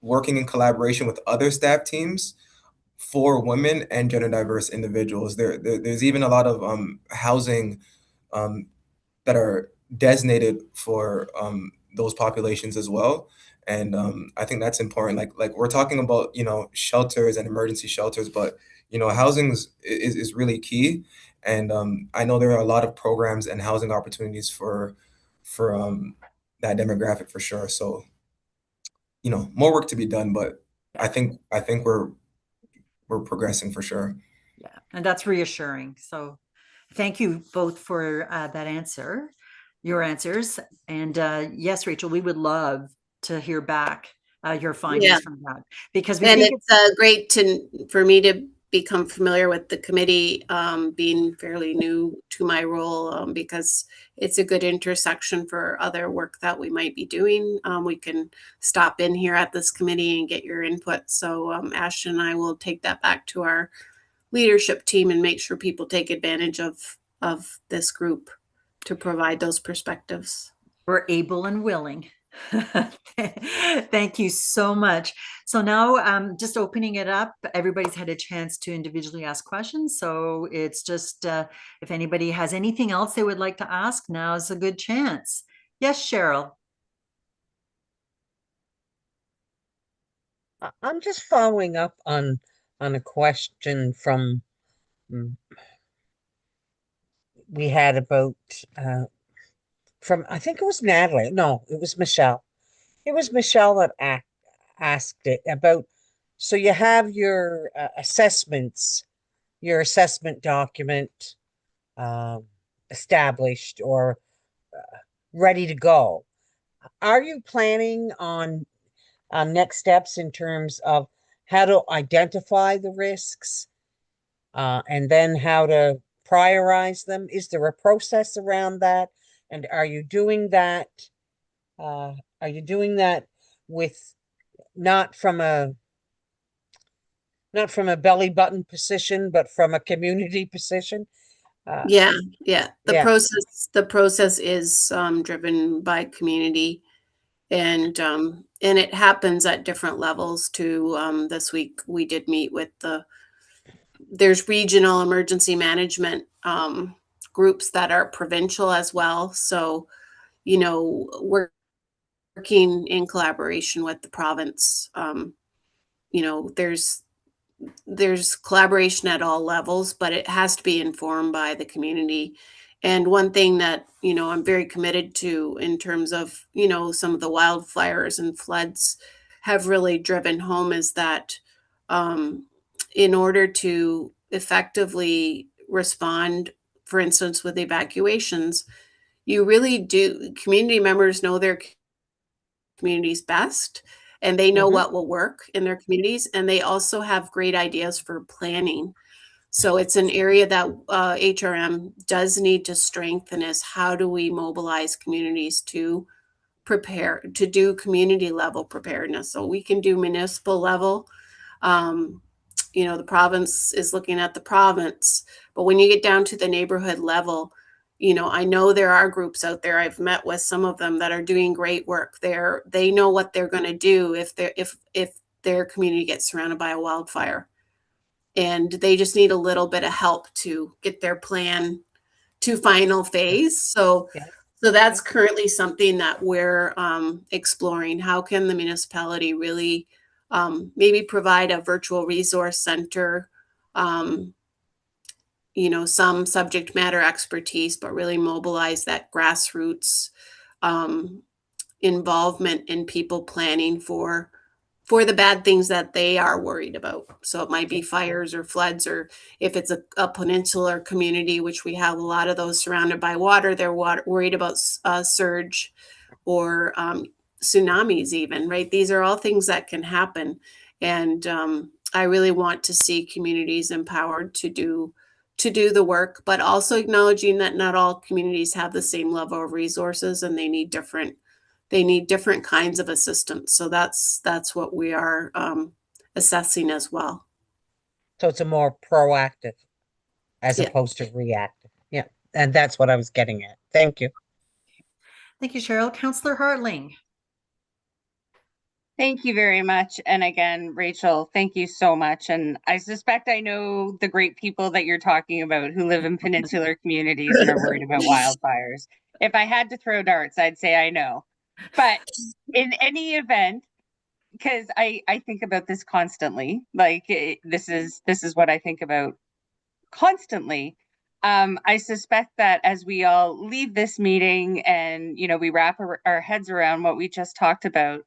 working in collaboration with other staff teams for women and gender diverse individuals. There's even a lot of housing that are designated for those populations as well. And I think that's important. Like we're talking about, shelters and emergency shelters, but housing is really key. And I know there are a lot of programs and housing opportunities for that demographic for sure. So, more work to be done, but I think we're progressing for sure. Yeah, and that's reassuring. So thank you both for your answers. And yes, Rachel, we would love to hear back your findings from that, because it's great for me to become familiar with the committee, being fairly new to my role, because it's a good intersection for other work that we might be doing. We can stop in here at this committee and get your input. So Ashton and I will take that back to our leadership team and make sure people take advantage of this group to provide those perspectives. We're able and willing. Thank you so much. So now just opening it up, everybody's had a chance to individually ask questions. So it's just if anybody has anything else they would like to ask, now is a good chance. Yes, Cheryl. I'm just following up on a question from we had about from, I think it was Natalie. No, it was Michelle. It was Michelle that asked it about. So you have your assessments, your assessment document established or ready to go. Are you planning on next steps in terms of how to identify the risks and then how to prioritize them? Is there a process around that? And are you doing that? With not from a belly button position, but from a community position? The process is driven by community, and it happens at different levels too. This week we did meet with there's regional emergency management groups that are provincial as well. So, we're working in collaboration with the province. There's collaboration at all levels, but it has to be informed by the community. And one thing that, I'm very committed to in terms of, some of the wildfires and floods have really driven home is that in order to effectively respond, for instance, with evacuations, community members know their communities best, and they know what will work in their communities, and they also have great ideas for planning. So it's an area that HRM does need to strengthen, is how do we mobilize communities to prepare, to do community level preparedness. So we can do municipal level. The province is looking at the province, but when you get down to the neighborhood level, you know, I know there are groups out there. I've met with some of them that are doing great work. They know what they're going to do if their community gets surrounded by a wildfire, and they just need a little bit of help to get their plan to final phase. So Yeah. so that's currently something that we're exploring. How can the municipality really maybe provide a virtual resource center, you know, some subject matter expertise, but really mobilize that grassroots involvement in people planning for the bad things that they are worried about. So it might be fires or floods, or if it's a peninsular community, which we have a lot of those surrounded by water, they're worried about surge or tsunamis even, right? These are all things that can happen. And I really want to see communities empowered to do the work, but also acknowledging that not all communities have the same level of resources, and they need different kinds of assistance. So that's what we are assessing as well. So it's a more proactive as Yeah. opposed to reactive. Yeah. And that's what I was getting at. Thank you. Thank you, Cheryl. Councillor Hartling. Thank you very much. And again, Rachel, thank you so much. And I suspect I know the great people that you're talking about who live in peninsular communities and are worried about wildfires. If I had to throw darts, I'd say I know. But in any event, because I think about this constantly, like this is what I think about constantly. I suspect that as we all leave this meeting and, you know, we wrap our heads around what we just talked about,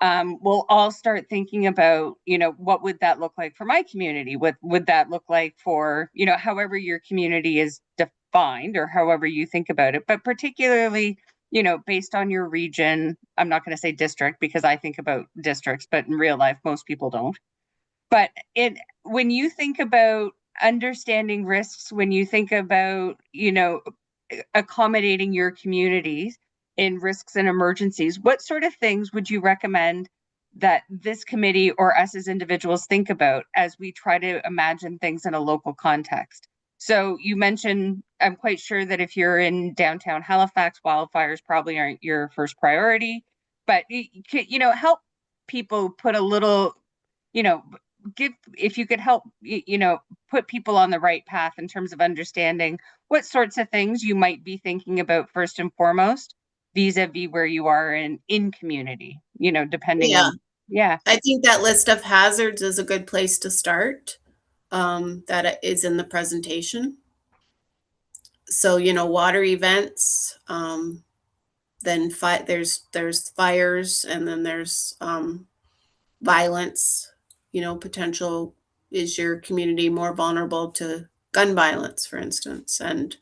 we'll all start thinking about, you know, what would that look like for my community? What would that look like for, you know, however your community is defined or however you think about it, but particularly, you know, based on your region. I'm not going to say district because I think about districts, but in real life, most people don't. But when you think about understanding risks, when you think about, you know, accommodating your communities in risks and emergencies, what sort of things would you recommend that this committee or us as individuals think about as we try to imagine things in a local context? So you mentioned, I'm quite sure that if you're in downtown Halifax, wildfires probably aren't your first priority, but you know, help people put a little, you know, if you could help, you know, put people on the right path in terms of understanding what sorts of things you might be thinking about first and foremost, vis-a-vis where you are in community, you know, depending on. Yeah. I think that list of hazards is a good place to start. That is in the presentation. So, you know, water events, then there's fires, and then there's violence. You know, potential, is your community more vulnerable to gun violence, for instance? And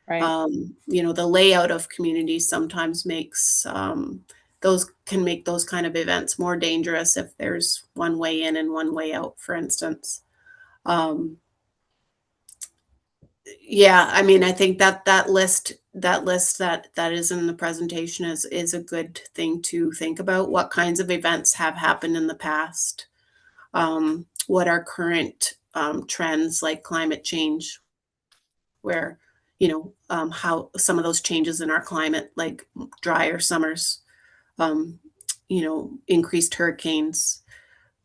right. You know, the layout of communities sometimes makes can make those kind of events more dangerous if there's one way in and one way out, for instance. Yeah, I mean, I think that list that is in the presentation is a good thing to think about. What kinds of events have happened in the past? What are current trends like climate change, where, you know, how some of those changes in our climate, like drier summers, you know, increased hurricanes,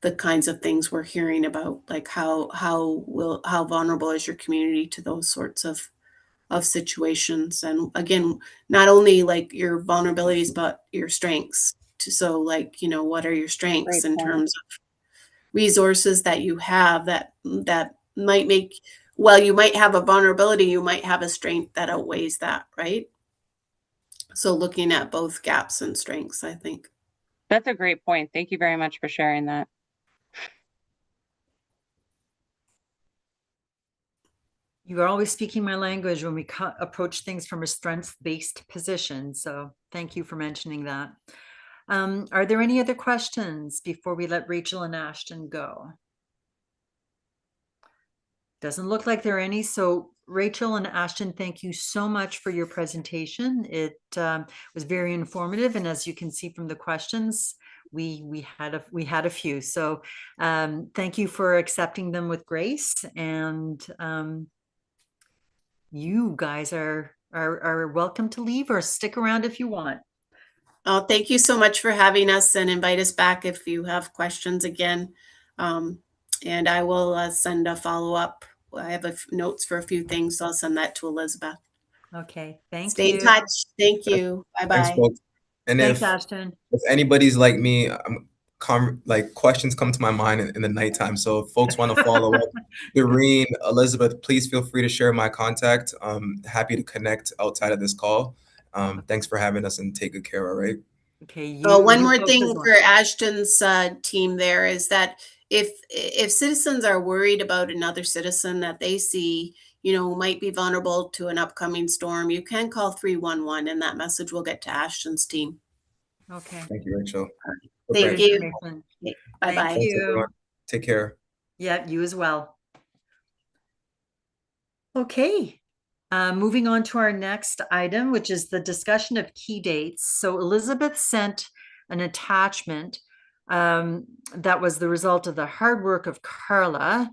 the kinds of things we're hearing about, like how vulnerable is your community to those sorts of situations? And again, not only like your vulnerabilities, but your strengths. So like, you know, what are your strengths in terms of resources that you have that might make, well, you might have a vulnerability, you might have a strength that outweighs that, right? So looking at both gaps and strengths, I think. That's a great point. Thank you very much for sharing that. You are always speaking my language when we approach things from a strengths-based position. So thank you for mentioning that. Are there any other questions before we let Rachel and Ashton go? Doesn't look like there are any. So Rachel and Ashton, thank you so much for your presentation. It was very informative. And as you can see from the questions, we had a few. So thank you for accepting them with grace. And you guys are welcome to leave or stick around if you want. Oh, thank you so much for having us, and invite us back if you have questions again. And I will send a follow-up. I have notes for a few things, so I'll send that to Elizabeth. Okay, thank Stay in you. touch. Thank you. Thanks, Bye-bye. folks. And Thanks, if Ashton. anybody's like me, like questions come to my mind in the nighttime. So if folks want to follow up, Doreen, Elizabeth, please feel free to share my contact. Happy to connect outside of this call. Thanks for having us, and take good care. All right. Okay. Oh, one you more folks as thing well. for Ashton's team there is that if citizens are worried about another citizen that they see, who might be vulnerable to an upcoming storm, you can call 311 and that message will get to Ashton's team. Okay. Thank you, Rachel. Thank Good you. information. Bye-bye. Thank Thanks, you. everyone. Take care. Yeah, you as well. Okay. Moving on to our next item, which is the discussion of key dates. So Elizabeth sent an attachment that was the result of the hard work of Carla.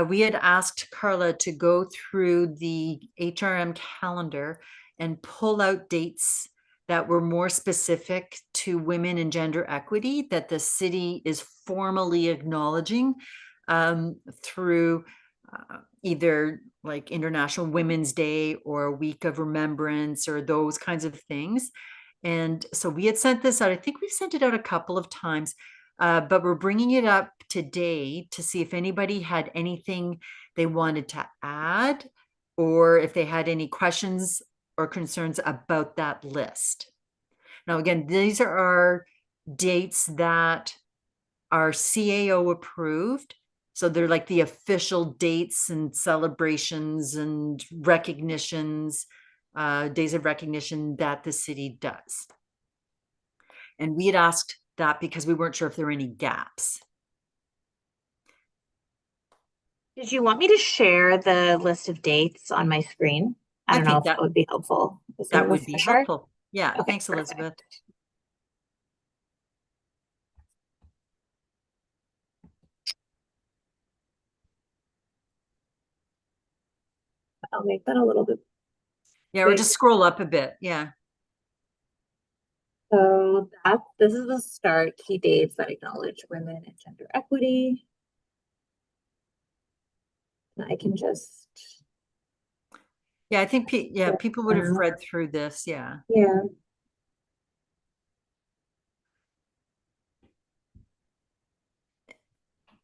We had asked Carla to go through the HRM calendar and pull out dates that were more specific to women and gender equity that the city is formally acknowledging through either like International Women's Day or a week of remembrance or those kinds of things. And so we had sent this out. I think we've sent it out a couple of times, but we're bringing it up today to see if anybody had anything they wanted to add or if they had any questions or concerns about that list. Now, again, these are our dates that are CAO approved. So they're like the official dates and celebrations and recognitions, days of recognition that the city does. And we had asked that because we weren't sure if there were any gaps. Did you want me to share the list of dates on my screen? I don't know think if that would be helpful. Is there That a would be refresher? helpful. Yeah, Okay, thanks, Elizabeth. I'll make that a little bit. Yeah, or just scroll up a bit. Yeah. So this is the start, key dates that acknowledge women and gender equity. And I can just. Yeah, I think people would have read through this. Yeah. Yeah.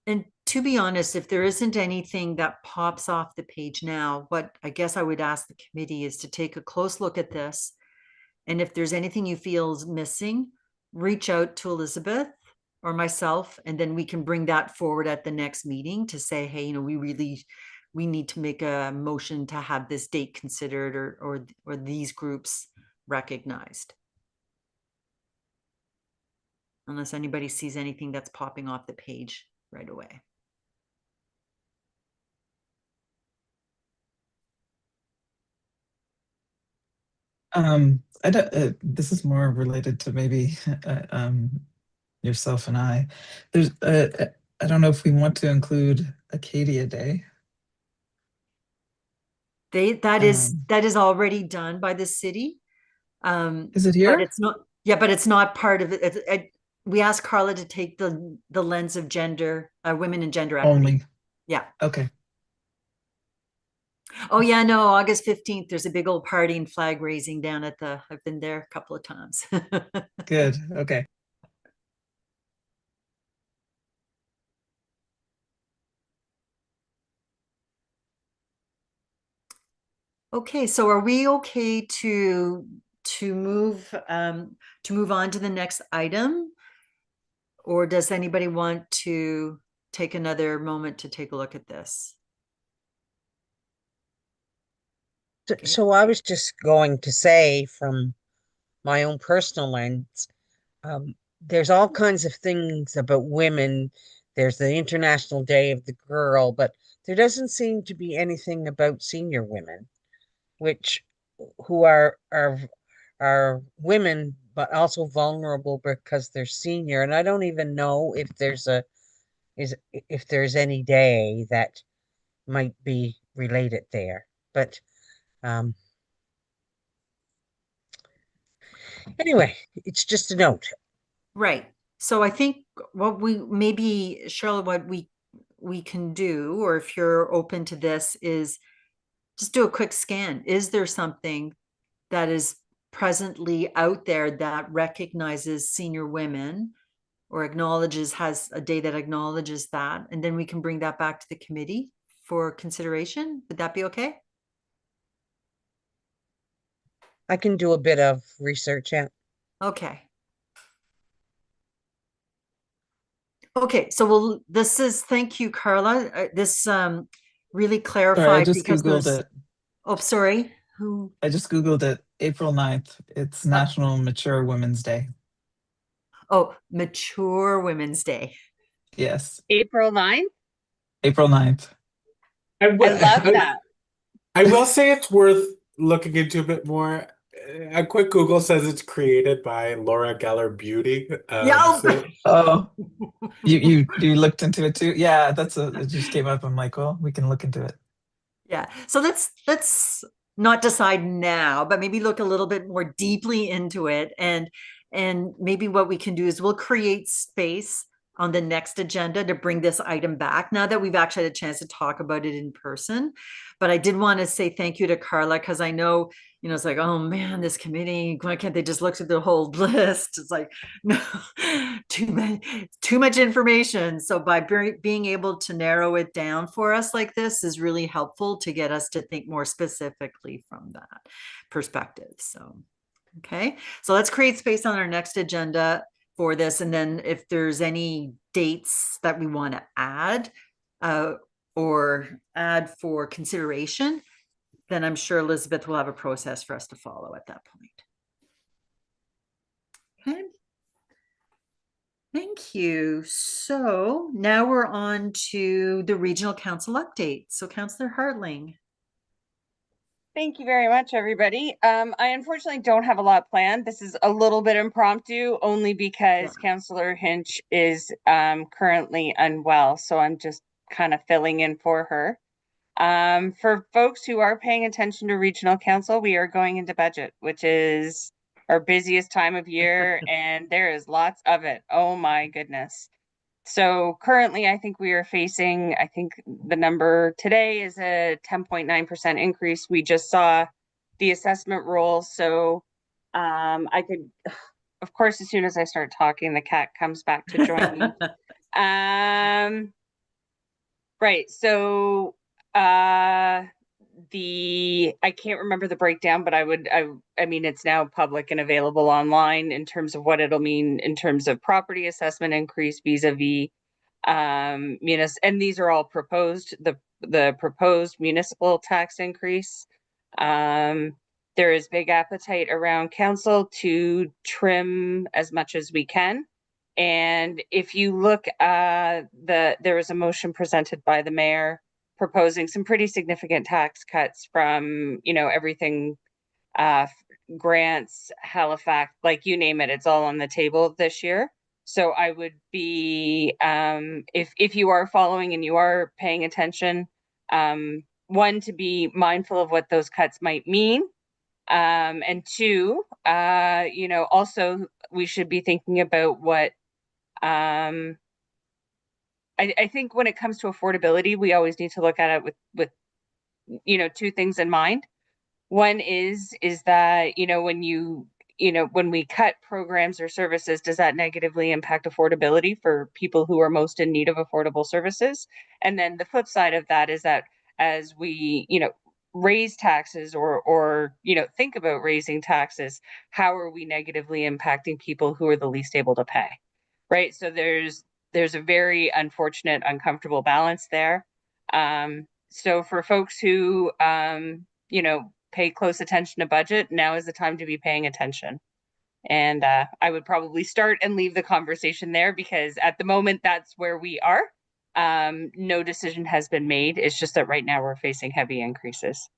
And to be honest, if there isn't anything that pops off the page now, what I guess I would ask the committee is to take a close look at this. And if there's anything you feel is missing, reach out to Elizabeth or myself, and then we can bring that forward at the next meeting to say, hey, we need to make a motion to have this date considered or these groups recognized. Unless anybody sees anything that's popping off the page right away. I don't, this is more related to maybe yourself and I. There's I don't know if we want to include Acadia Day. That is already done by the city. Is it here? But it's not. Yeah, but it's not part of it. We asked Carla to take the lens of gender, women and gender equity. Only. Yeah. Okay. Oh yeah, no, August 15th, there's a big old party and flag raising down at I've been there a couple of times. Good. Okay. Okay, so are we okay to move on to the next item? Or does anybody want to take another moment to take a look at this? So I was just going to say, from my own personal lens, there's all kinds of things about women. There's the International Day of the Girl, but there doesn't seem to be anything about senior women, who are women, but also vulnerable because they're senior. And I don't even know if there's any day that might be related there. But Um, anyway, it's just a note. Right. So I think what we maybe, Charlotte, what we can do, or if you're open to this, is just do a quick scan. Is there something that is presently out there that recognizes senior women or has a day that acknowledges that? And then we can bring that back to the committee for consideration. Would that be okay? I can do a bit of research. Yeah. Okay. Okay, so thank you, Carla. This really Sorry, I clarified just because Googled there's, it. oh, sorry, who? I just Googled it. April 9th. It's National Mature Women's Day. Oh, Mature Women's Day. Yes, April 9th. April 9th. I love that. I will say it's worth looking into a bit more. A quick Google says it's created by Laura Geller Beauty. Yeah. Oh, you looked into it too? Yeah, it just came up. I'm like, well, we can look into it. Yeah. So let's not decide now, but maybe look a little bit more deeply into it. And maybe what we can do is we'll create space on the next agenda to bring this item back now that we've actually had a chance to talk about it in person. But I did want to say thank you to Carla, because I know, it's like, oh man, this committee, why can't they just look at the whole list? It's like, no, too much information. So by being able to narrow it down for us like this is really helpful to get us to think more specifically from that perspective. So, okay. So let's create space on our next agenda for this. And then if there's any dates that we want to add or add for consideration, then I'm sure Elizabeth will have a process for us to follow at that point. Okay. Thank you. So now we're on to the regional council update. So Councillor Hartling. Thank you very much, everybody. I unfortunately don't have a lot planned. This is a little bit impromptu, only because Councillor Hinch is currently unwell. So I'm just kind of filling in for her. For folks who are paying attention to regional council, we are going into budget, which is our busiest time of year, and there is lots of it. Oh my goodness. So currently, I think we are facing, I think the number today is a 10.9% increase. We just saw the assessment roll. So I could, of course, as soon as I start talking, the cat comes back to join me. Right. So I can't remember the breakdown, but I mean, it's now public and available online in terms of what it'll mean in terms of property assessment increase vis-a-vis and these are all proposed, the proposed municipal tax increase. There is big appetite around council to trim as much as we can. And if you look there was a motion presented by the mayor proposing some pretty significant tax cuts from, everything, grants, Halifax, like you name it, it's all on the table this year. So I would be, if you are following and you are paying attention, one, to be mindful of what those cuts might mean. And two, also we should be thinking about what, I think when it comes to affordability, we always need to look at it with two things in mind. One is that, when we cut programs or services, does that negatively impact affordability for people who are most in need of affordable services? And then the flip side of that is that as we, raise taxes or think about raising taxes, how are we negatively impacting people who are the least able to pay? Right. So there's a very unfortunate, uncomfortable balance there. So for folks who, pay close attention to budget, now is the time to be paying attention. And I would probably start and leave the conversation there, because at the moment, that's where we are. No decision has been made. It's just that right now we're facing heavy increases.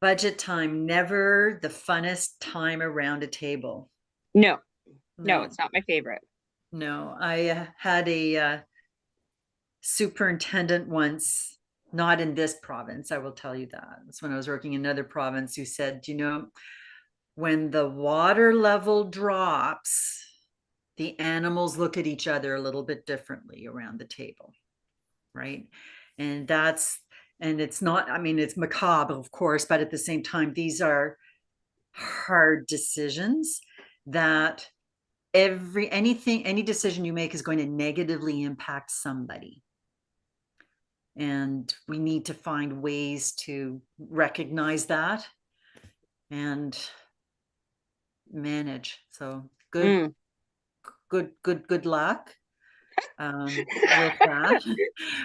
Budget time, never the funnest time around a table. No, it's not my favorite. No, I had a superintendent once Not in this province, I will tell you that. That's when I was working in another province who said, you know, when the water level drops, the animals look at each other a little bit differently around the table, right? And it's not, I mean, it's macabre, of course, but at the same time, these are hard decisions that any decision you make is going to negatively impact somebody. And we need to find ways to recognize that and manage. So good luck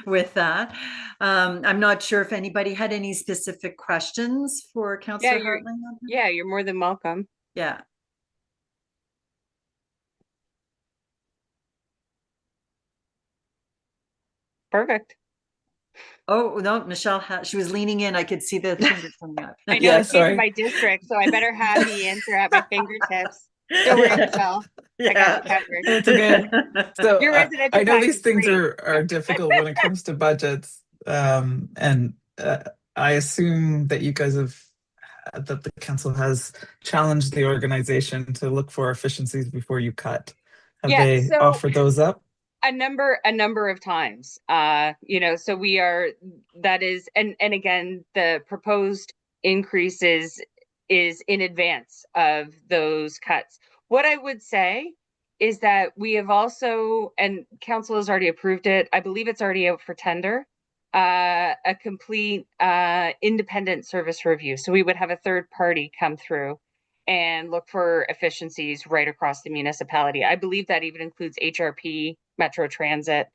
with that. I'm not sure if anybody had any specific questions for Councillor Hartling. Yeah, you're more than welcome. Yeah. Perfect. Oh no, Michelle, she was leaning in. I could see the finger coming up. I know it's in my district, so I better have the answer at my fingertips. Don't worry, Michelle. I got you covered. It's okay. So Your residential I know tax these is things free. are difficult when it comes to budgets. And I assume that you guys have that the council has challenged the organization to look for efficiencies before you cut. Have they offered those up? A number of times. You know, so we are, that is, and again, the proposed increases is in advance of those cuts. What I would say is that we have also, and council has already approved it, I believe it's already out for tender, a complete independent service review. So we would have a third party come through and look for efficiencies right across the municipality. I believe that even includes HRP, Metro Transit.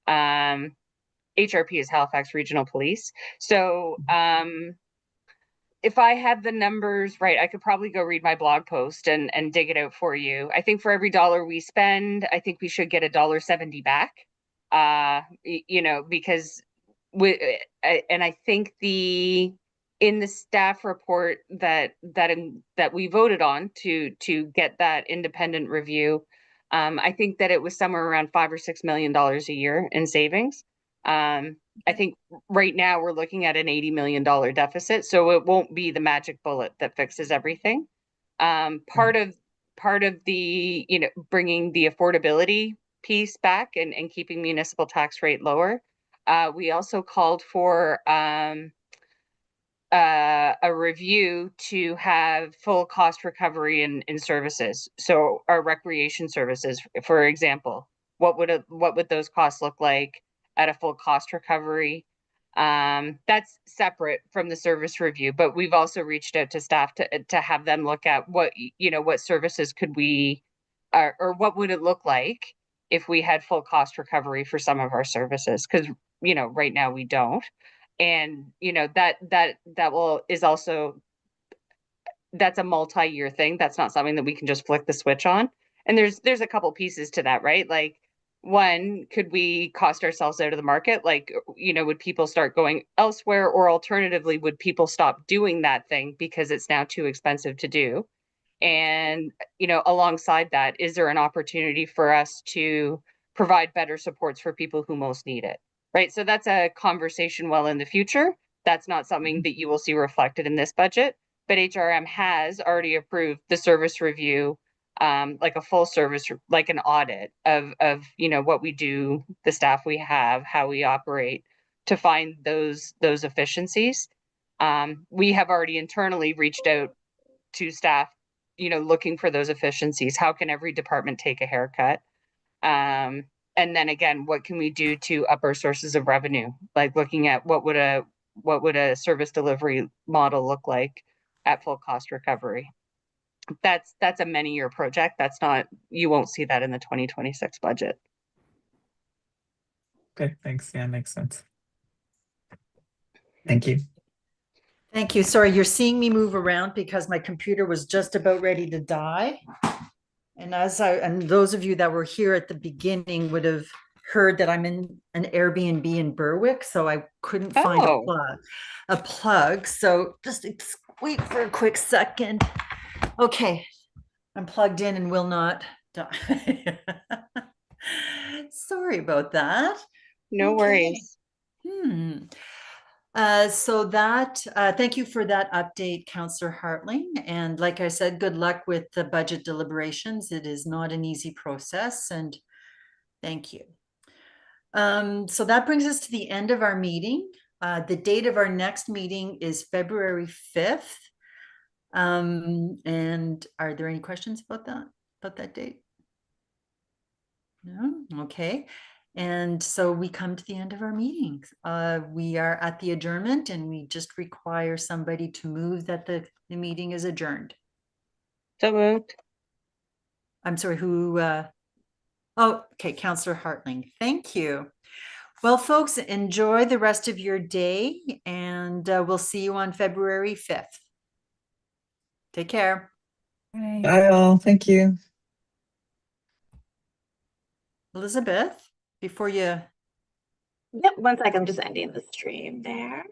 HRP is Halifax Regional Police. So if I had the numbers right, I could probably go read my blog post and dig it out for you. I think for every dollar we spend, I think we should get $1.70 back. You know, because and I think in the staff report that we voted on to get that independent review, I think that it was somewhere around $5 or $6 million a year in savings. I think right now we're looking at an $80 million deficit, so it won't be the magic bullet that fixes everything. Part of the, you know, bringing the affordability piece back and keeping municipal tax rate lower. We also called for a review to have full cost recovery in services. So our recreation services, for example, what would those costs look like at a full cost recovery? That's separate from the service review, but we've also reached out to staff to have them look at what, you know, what services could we, or what would it look like if we had full cost recovery for some of our services? Because, you know, right now we don't. And, you know, is also, that's a multi-year thing. That's not something that we can just flick the switch on. And there's a couple pieces to that, right? Like, one, could we cost ourselves out of the market? Like, you know, would people start going elsewhere, or alternatively, would people stop doing that thing because it's now too expensive to do? And, you know, alongside that, is there an opportunity for us to provide better supports for people who most need it? Right. So that's a conversation well in the future. That's not something that you will see reflected in this budget, but HRM has already approved the service review, like a full service, like an audit of, you know, what we do, the staff we have, how we operate, to find those efficiencies. We have already internally reached out to staff, you know, looking for those efficiencies. How can every department take a haircut? And then again, what can we do to up our sources of revenue? Like looking at what would a service delivery model look like at full cost recovery? That's a many-year project. That's not, you won't see that in the 2026 budget. Okay, thanks. Yeah, makes sense. Thank you. Thank you. Sorry, you're seeing me move around because my computer was just about ready to die. And those of you that were here at the beginning would have heard that I'm in an Airbnb in Berwick, so I couldn't find a plug. So just wait for a quick second. Okay, I'm plugged in and will not die. Sorry about that. No worries. Thank you for that update, Councillor Hartling. And like I said, good luck with the budget deliberations. It is not an easy process, and thank you. So that brings us to the end of our meeting. The date of our next meeting is February 5th. And are there any questions about that date? No? Okay. And so we come to the end of our meeting. We are at the adjournment, and we just require somebody to move that the meeting is adjourned. So moved. I'm sorry, who? Oh, okay, Councillor Hartling. Thank you. Well, folks, enjoy the rest of your day, and we'll see you on February 5th. Take care. Bye. Bye all. Thank you. Elizabeth, before you. Yep, one sec, I'm just ending the stream there.